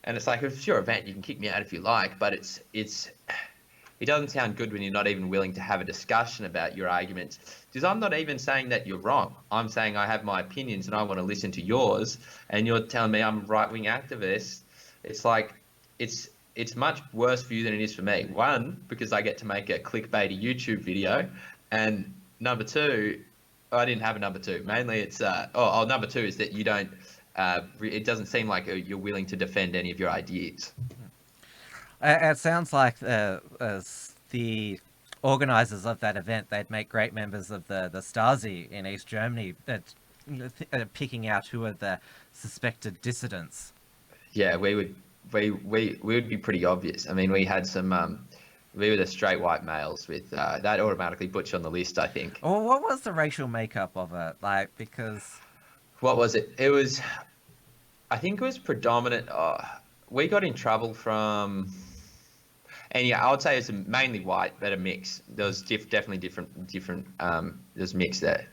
And it's like, it's your event, you can kick me out if you like, but it doesn't sound good when you're not even willing to have a discussion about your arguments. Because I'm not even saying that you're wrong. I'm saying I have my opinions and I want to listen to yours, and you're telling me I'm a right-wing activist. It's like, it's much worse for you than it is for me. One, because I get to make a clickbaity YouTube video, and number two, I didn't have a number two. Mainly it's, number two is that you don't, it doesn't seem like you're willing to defend any of your ideas. It sounds like as the organisers of that event, they'd make great members of the Stasi in East Germany, that picking out who are the suspected dissidents. Yeah, we would be pretty obvious. I mean, we had some. We were the straight white males with that automatically puts you on the list, I think. Well, what was the racial makeup of it like? Because what was it? It was, I think it was predominant. We got in trouble from. And yeah, I would say it's mainly white, but a mix. There was definitely different. There's mix there.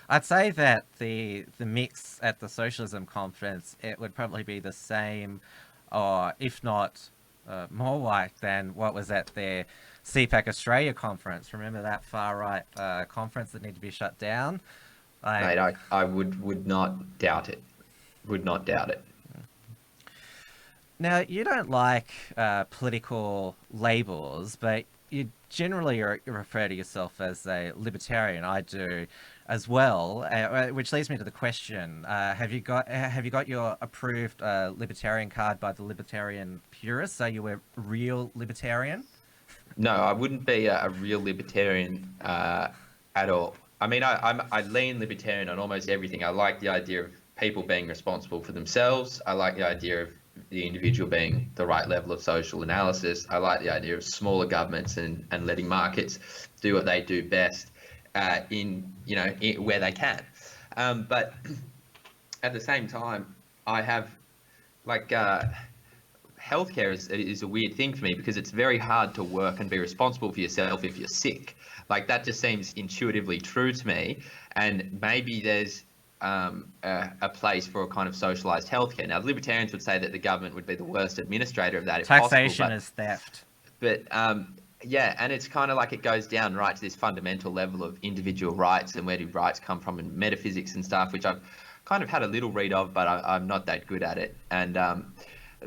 I'd say that the mix at the socialism conference, it would probably be the same, or if not more white than what was at their CPAC Australia conference. Remember that far right conference that needed to be shut down? Mate, I would not doubt it. Would not doubt it. Now, you don't like political labels, but you generally refer to yourself as a libertarian. I do as well, which leads me to the question: have you got your approved libertarian card by the Libertarian Purists? Are you a real libertarian? No, I wouldn't be a real libertarian at all. I mean, I lean libertarian on almost everything. I like the idea of people being responsible for themselves. I like the idea of the individual being the right level of social analysis. I like the idea of smaller governments and letting markets do what they do best where they can. But at the same time, I have healthcare is a weird thing for me because it's very hard to work and be responsible for yourself if you're sick. Like that just seems intuitively true to me, and maybe there's a place for a kind of socialized healthcare. Now, libertarians would say that the government would be the worst administrator of that if taxation possible, is theft. But yeah, and it's kind of like it goes down right to this fundamental level of individual rights and where do rights come from in metaphysics and stuff, which I've kind of had a little read of, but I'm not that good at it. And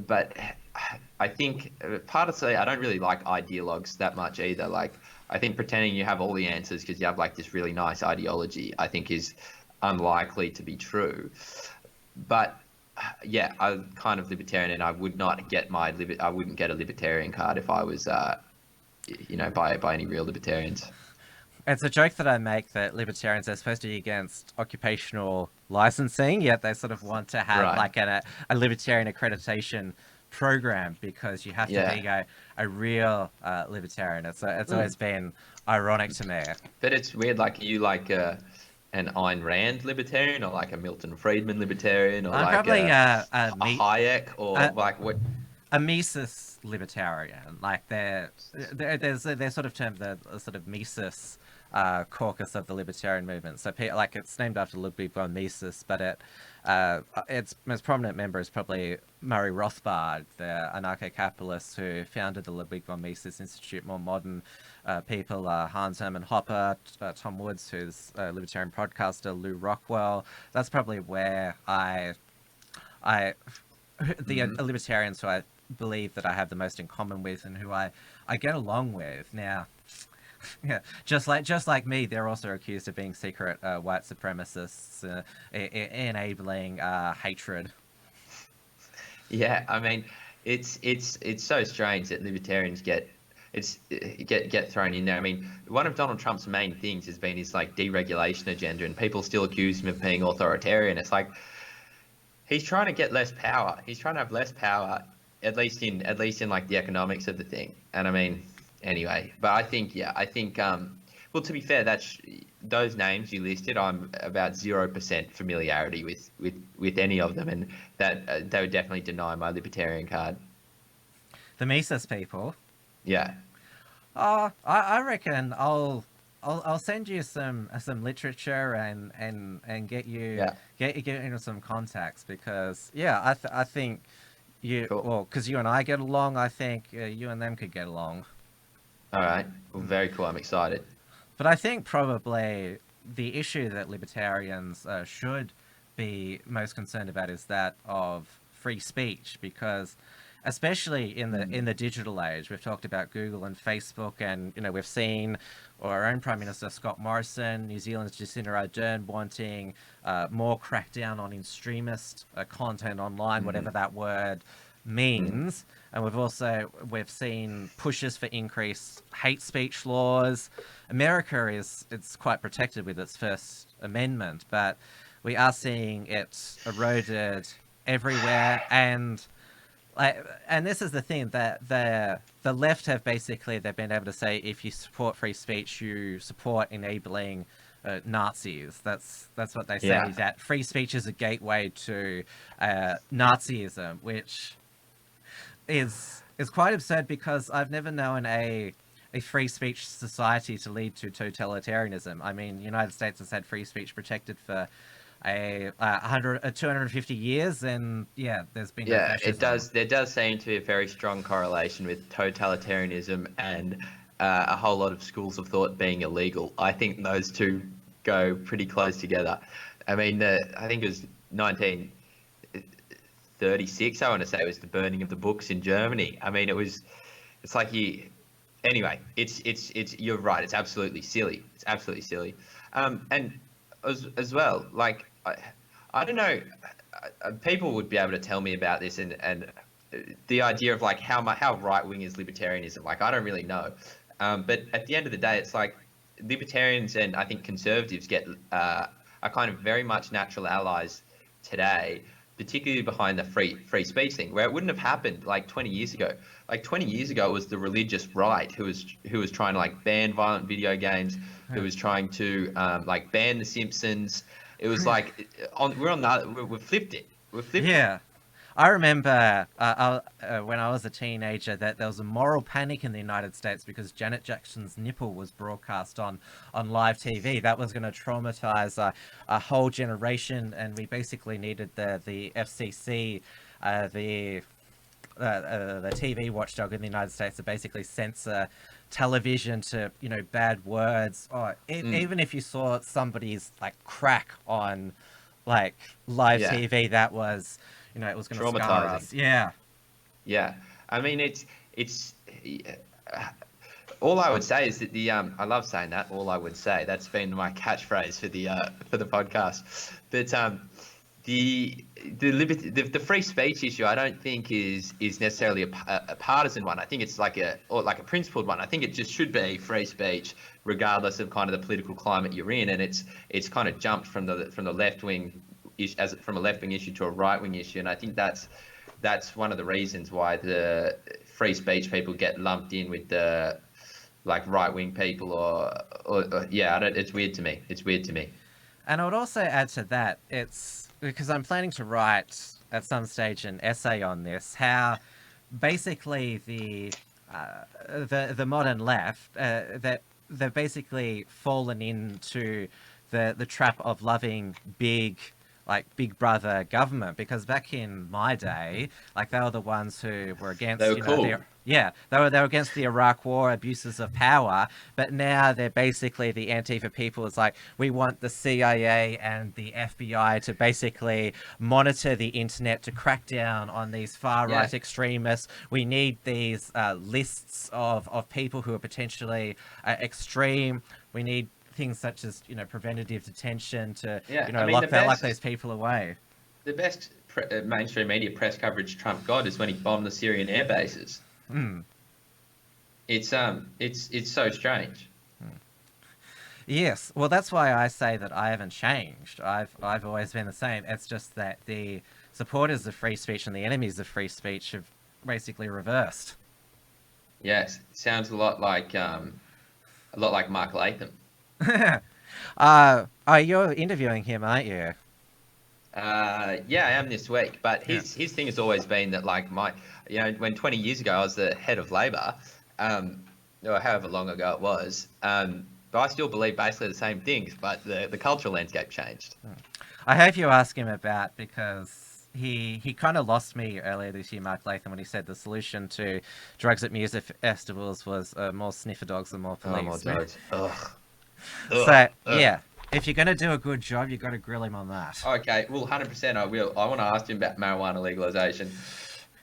but I think partly I don't really like ideologues that much either. Like I think pretending you have all the answers because you have like this really nice ideology, I think is unlikely to be true. But yeah, I'm kind of libertarian, and I would not get I wouldn't get a libertarian card if I was by any real libertarians. It's a joke that I make that libertarians are supposed to be against occupational licensing, yet they sort of want to have like a libertarian accreditation program because you have to be a real libertarian. It's always been ironic to me. But it's weird, like are you like an Ayn Rand libertarian or like a Milton Friedman libertarian or like probably a Hayek or like what? A Mises libertarian, like they're sort of termed the sort of Mises caucus of the libertarian movement. So, like, it's named after Ludwig von Mises, but its most prominent member is probably Murray Rothbard, the anarcho-capitalist who founded the Ludwig von Mises Institute. More modern people are Hans Hermann Hoppe, Tom Woods, who's a libertarian podcaster, Lou Rockwell. That's probably where the libertarians who I believe that I have the most in common with and who I get along with. Now, yeah, just like me, they're also accused of being secret white supremacists, enabling hatred. Yeah, I mean, it's so strange that libertarians get thrown in there. I mean, one of Donald Trump's main things has been his like deregulation agenda, and people still accuse him of being authoritarian. It's like he's trying to get less power. He's trying to have less power, at least in like the economics of the thing. And I mean, anyway, but I think well, to be fair, those names you listed, I'm about 0% familiarity with any of them, and that they would definitely deny my libertarian card. The Mises people. Yeah. I reckon I'll send you some literature and get you into some contacts, because I think you cool. Well, because you and I get along, I think you and them could get along. All right. Well, very cool. I'm excited. But I think probably the issue that libertarians should be most concerned about is that of free speech, because especially in the digital age, we've talked about Google and Facebook, and we've seen our own Prime Minister Scott Morrison, New Zealand's Jacinda Ardern wanting more crackdown on extremist content online, whatever that word means. And we've seen pushes for increased hate speech laws. America it's quite protected with its First Amendment, but we are seeing it eroded everywhere. And this is the thing, that the left have basically, they've been able to say, if you support free speech, you support enabling Nazis. That's what they say. Yeah. That free speech is a gateway to Nazism, which is quite absurd, because I've never known a free speech society to lead to totalitarianism. I mean, the United States has had free speech protected for 250 years, and there's been no fascism. There does seem to be a very strong correlation with totalitarianism and a whole lot of schools of thought being illegal. I think those two go pretty close together. I mean, I think it was 1936, I want to say, it was the burning of the books in Germany. I mean, it's like anyway, it's you're right, it's absolutely silly. It's absolutely silly. And as well, like, I don't know, people would be able to tell me about this, and the idea of like how right wing is libertarianism. Like, I don't really know, but at the end of the day, it's like libertarians and I think conservatives are kind of very much natural allies today, particularly behind the free speech thing, where it wouldn't have happened like 20 years ago. Like 20 years ago, it was the religious right who was trying to like ban violent video games, who was trying to like ban The Simpsons. It was like we've flipped it. Yeah. I remember when I was a teenager that there was a moral panic in the United States because Janet Jackson's nipple was broadcast on live TV. That was going to traumatize a whole generation, and we basically needed the FCC, the TV watchdog in the United States, to basically censor television to bad words, or even if you saw somebody's like crack on like live TV, that was it was going to scar us. Yeah. I mean, it's all I would say is that I love saying that. All I would say, that's been my catchphrase for the podcast. But the free speech issue, I don't think is necessarily a partisan one. I think it's like a principled one. I think it just should be free speech regardless of kind of the political climate you're in, and it's kind of jumped from the left wing from a left wing issue to a right wing issue, and I think that's one of the reasons why the free speech people get lumped in with the like right wing people, or it's weird to me. It's weird to me. And I would also add to that, it's because I'm planning to write at some stage an essay on this, how basically the modern left, that they've basically fallen into the trap of loving big brother government, because back in my day, like, they were the ones who were against, They were cool. they were against the Iraq War, abuses of power, but now they're basically the Antifa people. It's like, we want the CIA and the FBI to basically monitor the internet to crack down on these far-right extremists. We need these lists of people who are potentially extreme. We need things such as, preventative detention to, lock those people away. The best mainstream media press coverage Trump got is when he bombed the Syrian air bases. It's so strange. Yes, well, that's why I say that I haven't changed. I've always been the same. It's just that the supporters of free speech and the enemies of free speech have basically reversed. Yes, sounds a lot like Mark Latham. You're interviewing him, aren't you? Yeah, I am this week. But his thing has always been that, like, when 20 years ago I was the head of Labor, or however long ago it was, but I still believe basically the same things, but the cultural landscape changed. I hope you ask him about, because he kind of lost me earlier this year, Mark Latham, when he said the solution to drugs at music festivals was more sniffer dogs and more police. Oh, my God. Ugh. So, yeah, if you're going to do a good job, you've got to grill him on that. Okay, well, 100% I will. I want to ask him about marijuana legalization.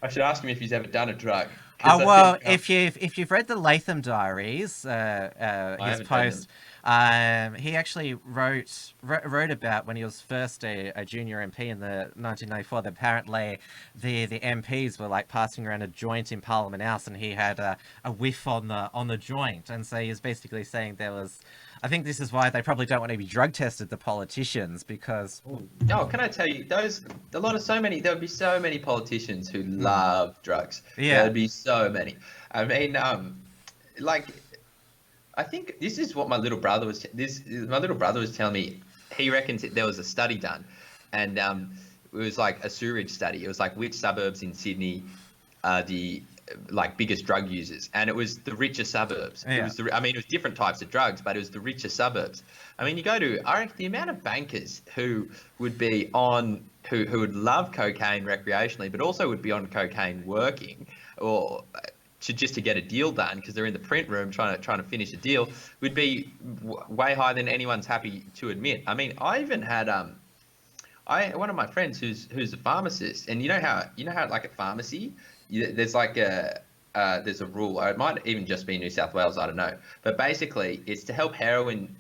I should ask him if he's ever done a drug. If you've read the Latham Diaries, his post, he actually wrote about when he was first a junior MP in the 1994. That apparently the MPs were, like, passing around a joint in Parliament House, and he had a whiff on the joint, and so he was basically saying there was. I think this is why they probably don't want to be drug tested, the politicians, because... Oh, can I tell you, there would be so many politicians who love drugs. Yeah. There would be so many. I mean, I think this is what my little brother was telling me. He reckons there was a study done, and it was like a sewerage study. It was like, which suburbs in Sydney are the biggest drug users, and it was the richer suburbs. Yeah. It was different types of drugs, but it was the richer suburbs. I mean, I reckon the amount of bankers who would be on, who would love cocaine recreationally, but also would be on cocaine working, or to get a deal done because they're in the print room trying to finish a deal, would be way higher than anyone's happy to admit. I mean, I even had one of my friends who's a pharmacist, and you know how like at pharmacy, there's there's a rule, or it might even just be New South Wales, I don't know. But basically, it's to help heroin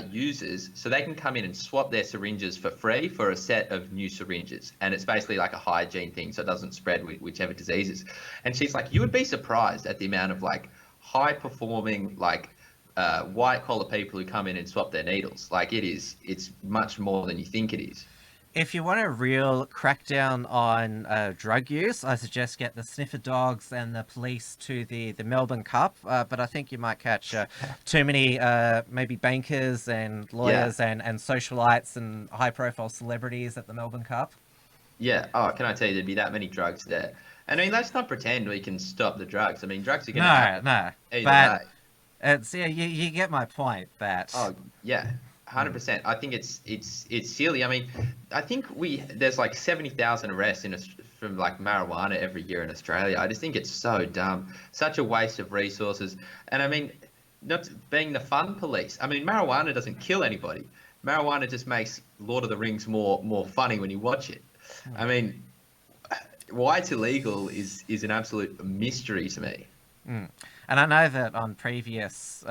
users so they can come in and swap their syringes for free for a set of new syringes. And it's basically like a hygiene thing, so it doesn't spread with whichever diseases. And she's like, you would be surprised at the amount of high performing white collar people who come in and swap their needles. It's much more than you think it is. If you want a real crackdown on drug use, I suggest get the sniffer dogs and the police to the Melbourne Cup. But I think you might catch too many maybe bankers and lawyers and socialites and high-profile celebrities at the Melbourne Cup. Yeah. Oh, can I tell you, there'd be that many drugs there. And I mean, let's not pretend we can stop the drugs. I mean, drugs are going to happen. No. Either way. It's, you get my point. That. Oh, yeah. 100%. I think it's silly. I mean, I think there's 70,000 arrests from marijuana every year in Australia. I just think it's so dumb, such a waste of resources. And I mean, not being the fun police. I mean, marijuana doesn't kill anybody. Marijuana just makes Lord of the Rings more funny when you watch it. I mean, why it's illegal is an absolute mystery to me. And I know that on previous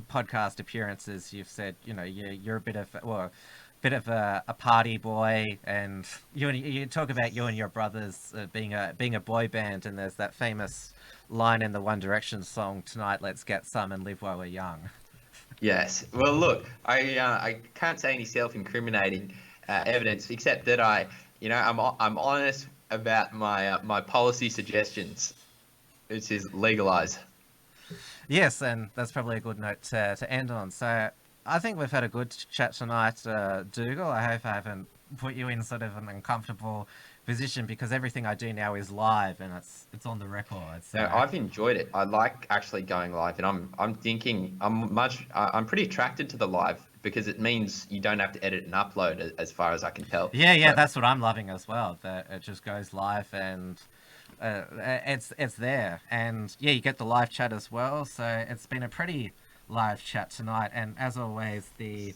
podcast appearances, you've said, you're a bit of a party boy, and you talk about you and your brothers being a boy band, and there's that famous line in the One Direction song, "Tonight let's get some and live while we're young." Yes. Well, look, I can't say any self-incriminating evidence except that I'm honest about my policy suggestions, which is legalize. Yes, and that's probably a good note to end on. So I think we've had a good chat tonight, Dougal. I hope I haven't put you in sort of an uncomfortable position because everything I do now is live and it's on the record. So No, I've enjoyed it. I like actually going live, and I'm pretty attracted to the live because it means you don't have to edit and upload as far as I can tell. yeah, But that's what I'm loving as well. That it just goes live and it's there, and yeah, you get the live chat as well. So it's been a pretty live chat tonight, and as always, the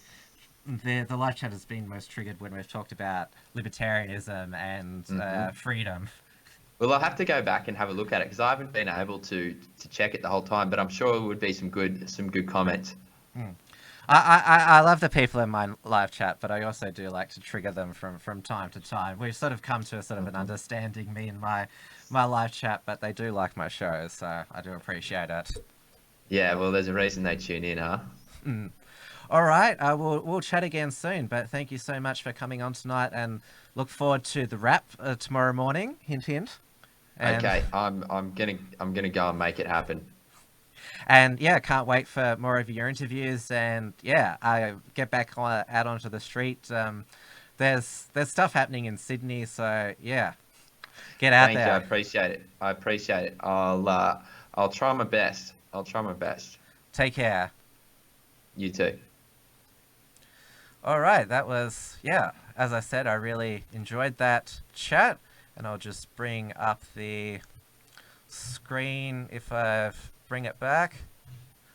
live chat has been most triggered when we've talked about libertarianism and freedom. Well, I'll have to go back and have a look at it because I haven't been able to check it the whole time. But I'm sure it would be some good comments. I love the people in my live chat, but I also do like to trigger them from time to time. We've sort of come to a sort of an understanding, me and my live chat, but they do like my shows, so I do appreciate it. Yeah, well, there's a reason they tune in, huh? All right, we'll chat again soon, but thank you so much for coming on tonight, and look forward to the wrap tomorrow morning. Hint, hint. And, Okay, I'm gonna go and make it happen. And yeah, can't wait for more of your interviews. And yeah, I get back out onto the street. There's stuff happening in Sydney, so yeah, get out Thank you. I there. appreciate it. I'll try my best. Take care. You too. All right, that was, yeah, as I said, I really enjoyed that chat, and I'll just bring up the screen if I bring it back.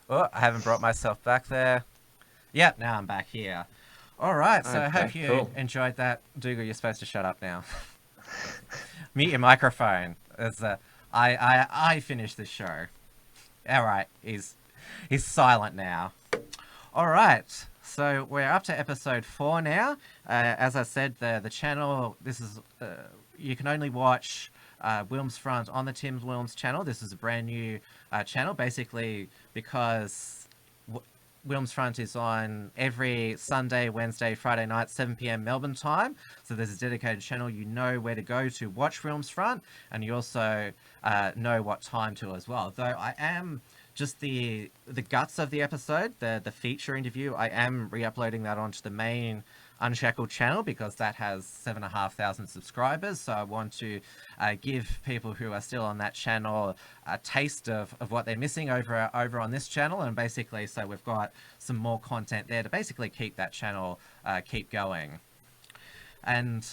Oh, I haven't brought myself back there. Yeah, now I'm back here. All right, so I hope Okay, you cool. enjoyed that. Dougal, you're supposed to shut up now. Mute your microphone. As I finished the show. All right, he's silent now. All right, so we're up to episode 4 now. As I said, the channel, this is you can only watch Wilms Front on the Tim Wilms channel. This is a brand new channel, basically because Wilms Front is on every Sunday, Wednesday, Friday night, 7 p.m. Melbourne time. So there's a dedicated channel. You know where to go to watch Wilms Front, and you also know what time to as well. Though I am just the guts of the episode, the feature interview, I am re-uploading that onto the main Unshackled channel because that has 7,500 subscribers. So I want to give people who are still on that channel a taste of what they're missing over on this channel, and basically so we've got some more content there to basically keep that channel keep going. And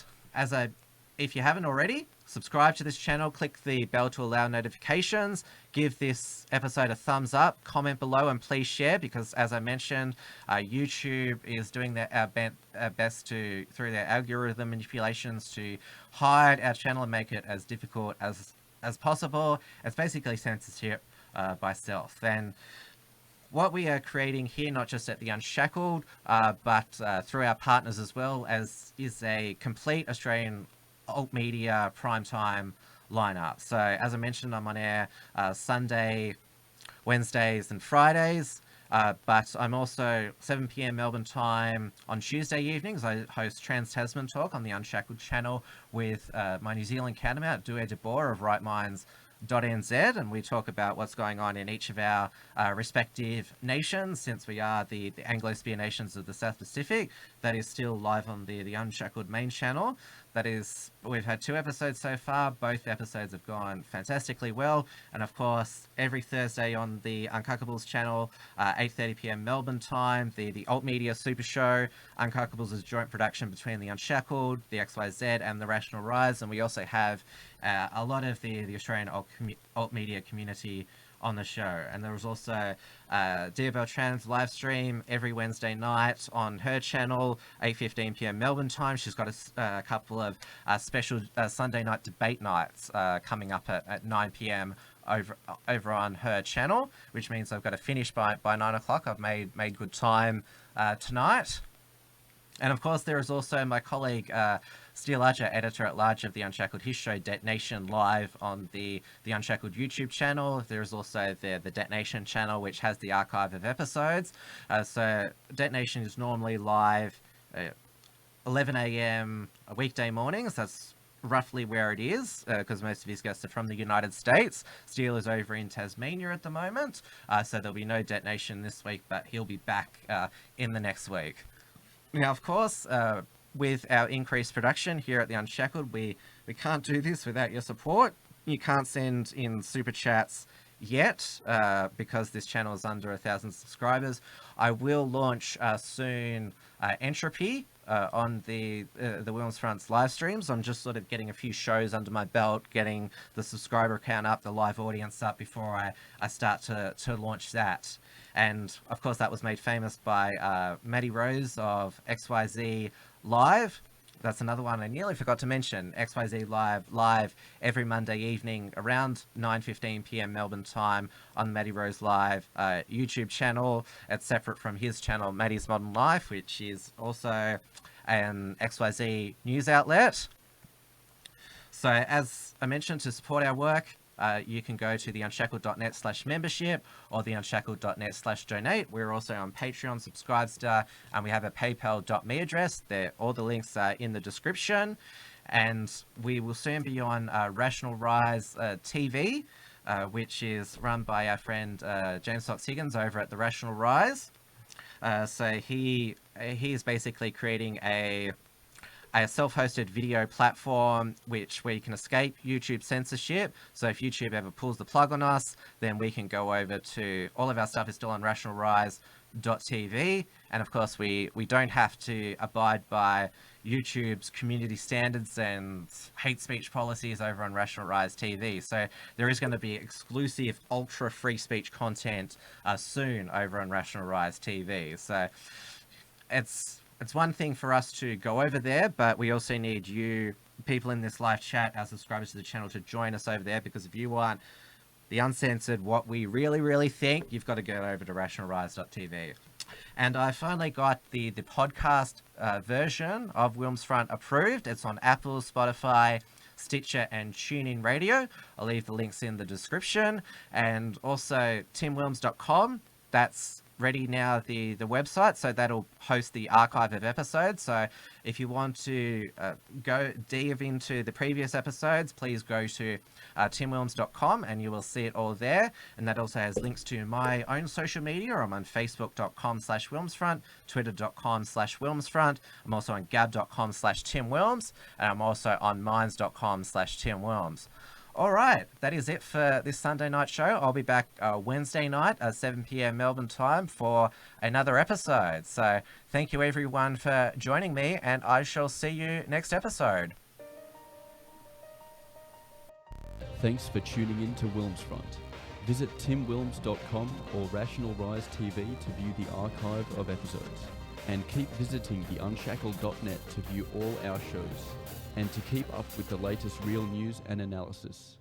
if you haven't already, subscribe to this channel, click the bell to allow notifications, give this episode a thumbs up, comment below, and please share because, as I mentioned, YouTube is doing their best through their algorithm manipulations to hide our channel and make it as difficult as possible. It's basically censorship by stealth. And what we are creating here, not just at the Unshackled, but through our partners as well, is a complete Australian alt media primetime lineup. So as I mentioned, I'm on air Sunday, Wednesdays and Fridays, but I'm also 7 p.m. Melbourne time on Tuesday evenings. I host Trans Tasman Talk on the Unshackled channel with my New Zealand counterpart, Due de Boer of rightminds.nz, and we talk about what's going on in each of our respective nations, since we are the Anglosphere nations of the South Pacific. That is still live on the Unshackled main channel. That is, we've had 2 episodes so far. Both episodes have gone fantastically well. And of course, every Thursday on the Uncockables channel, 8:30 p.m. Melbourne time, the Alt Media Super Show. Uncockables is a joint production between the Unshackled, the XYZ, and the Rational Rise. And we also have a lot of the Australian alt media community on the show. And there was also Dia Beltran's live stream every Wednesday night on her channel, 8:15 p.m. Melbourne time. She's got a couple of special Sunday night debate nights coming up at 9 p.m. over on her channel, which means I've got to finish by 9 o'clock. I've made good time tonight. And of course, there is also my colleague, Steel Archer, editor-at-large of the Unshackled His Show, Detonation, live on the Unshackled YouTube channel. There is also the Detonation channel, which has the archive of episodes. So Detonation is normally live 11 a.m. weekday mornings. That's roughly where it is, because most of his guests are from the United States. Steele is over in Tasmania at the moment, so there'll be no detonation this week, but he'll be back in the next week. Now, of course, with our increased production here at The Unshackled, we can't do this without your support. You can't send in super chats yet because this channel is under 1,000 subscribers. I will launch soon Entropy on the Wilms Front's live streams. I'm just sort of getting a few shows under my belt, getting the subscriber count up, the live audience up before I start to launch that. And of course, that was made famous by Maddie Rose of XYZ Live. That's another one I nearly forgot to mention. XYZ live every Monday evening around 9:15 p.m. Melbourne time on Maddie Rose Live YouTube channel. It's separate from his channel, Maddie's Modern Life, which is also an XYZ news outlet. So as I mentioned, to support our work, you can go to theunshackled.net/membership or theunshackled.net/donate. We're also on Patreon, Subscribestar, and we have a paypal.me address. All the links are in the description. And we will soon be on Rational Rise TV, which is run by our friend James Fox Higgins over at the Rational Rise. So he is basically creating a self-hosted video platform where you can escape YouTube censorship. So if YouTube ever pulls the plug on us, then we can go over to, all of our stuff is still on rationalrise.tv, and of course we don't have to abide by YouTube's community standards and hate speech policies over on Rational Rise TV. So there is going to be exclusive ultra free speech content soon over on Rational Rise TV. So it's one thing for us to go over there, but we also need you, people in this live chat, our subscribers to the channel, to join us over there, because if you want the uncensored, what we really think, you've got to go over to rationalrise.tv. And I finally got the podcast version of Wilms Front approved. It's on Apple, Spotify, Stitcher, and TuneIn Radio. I'll leave the links in the description. And also timwilms.com. That's ready now, the website, so that'll host the archive of episodes. So if you want to go dive into the previous episodes, please go to timwilms.com and you will see it all there. And that also has links to my own social media. I'm on facebook.com/wilmsfront, twitter.com/wilmsfront. I'm also on gab.com/timwilms, and I'm also on minds.com/timwilms. All right, that is it for this Sunday night show. I'll be back Wednesday night at 7 p.m. Melbourne time for another episode. So thank you everyone for joining me, and I shall see you next episode. Thanks for tuning in to Wilmsfront. Visit timwilms.com or Rational Rise TV to view the archive of episodes. And keep visiting theunshackled.net to view all our shows, and to keep up with the latest real news and analysis.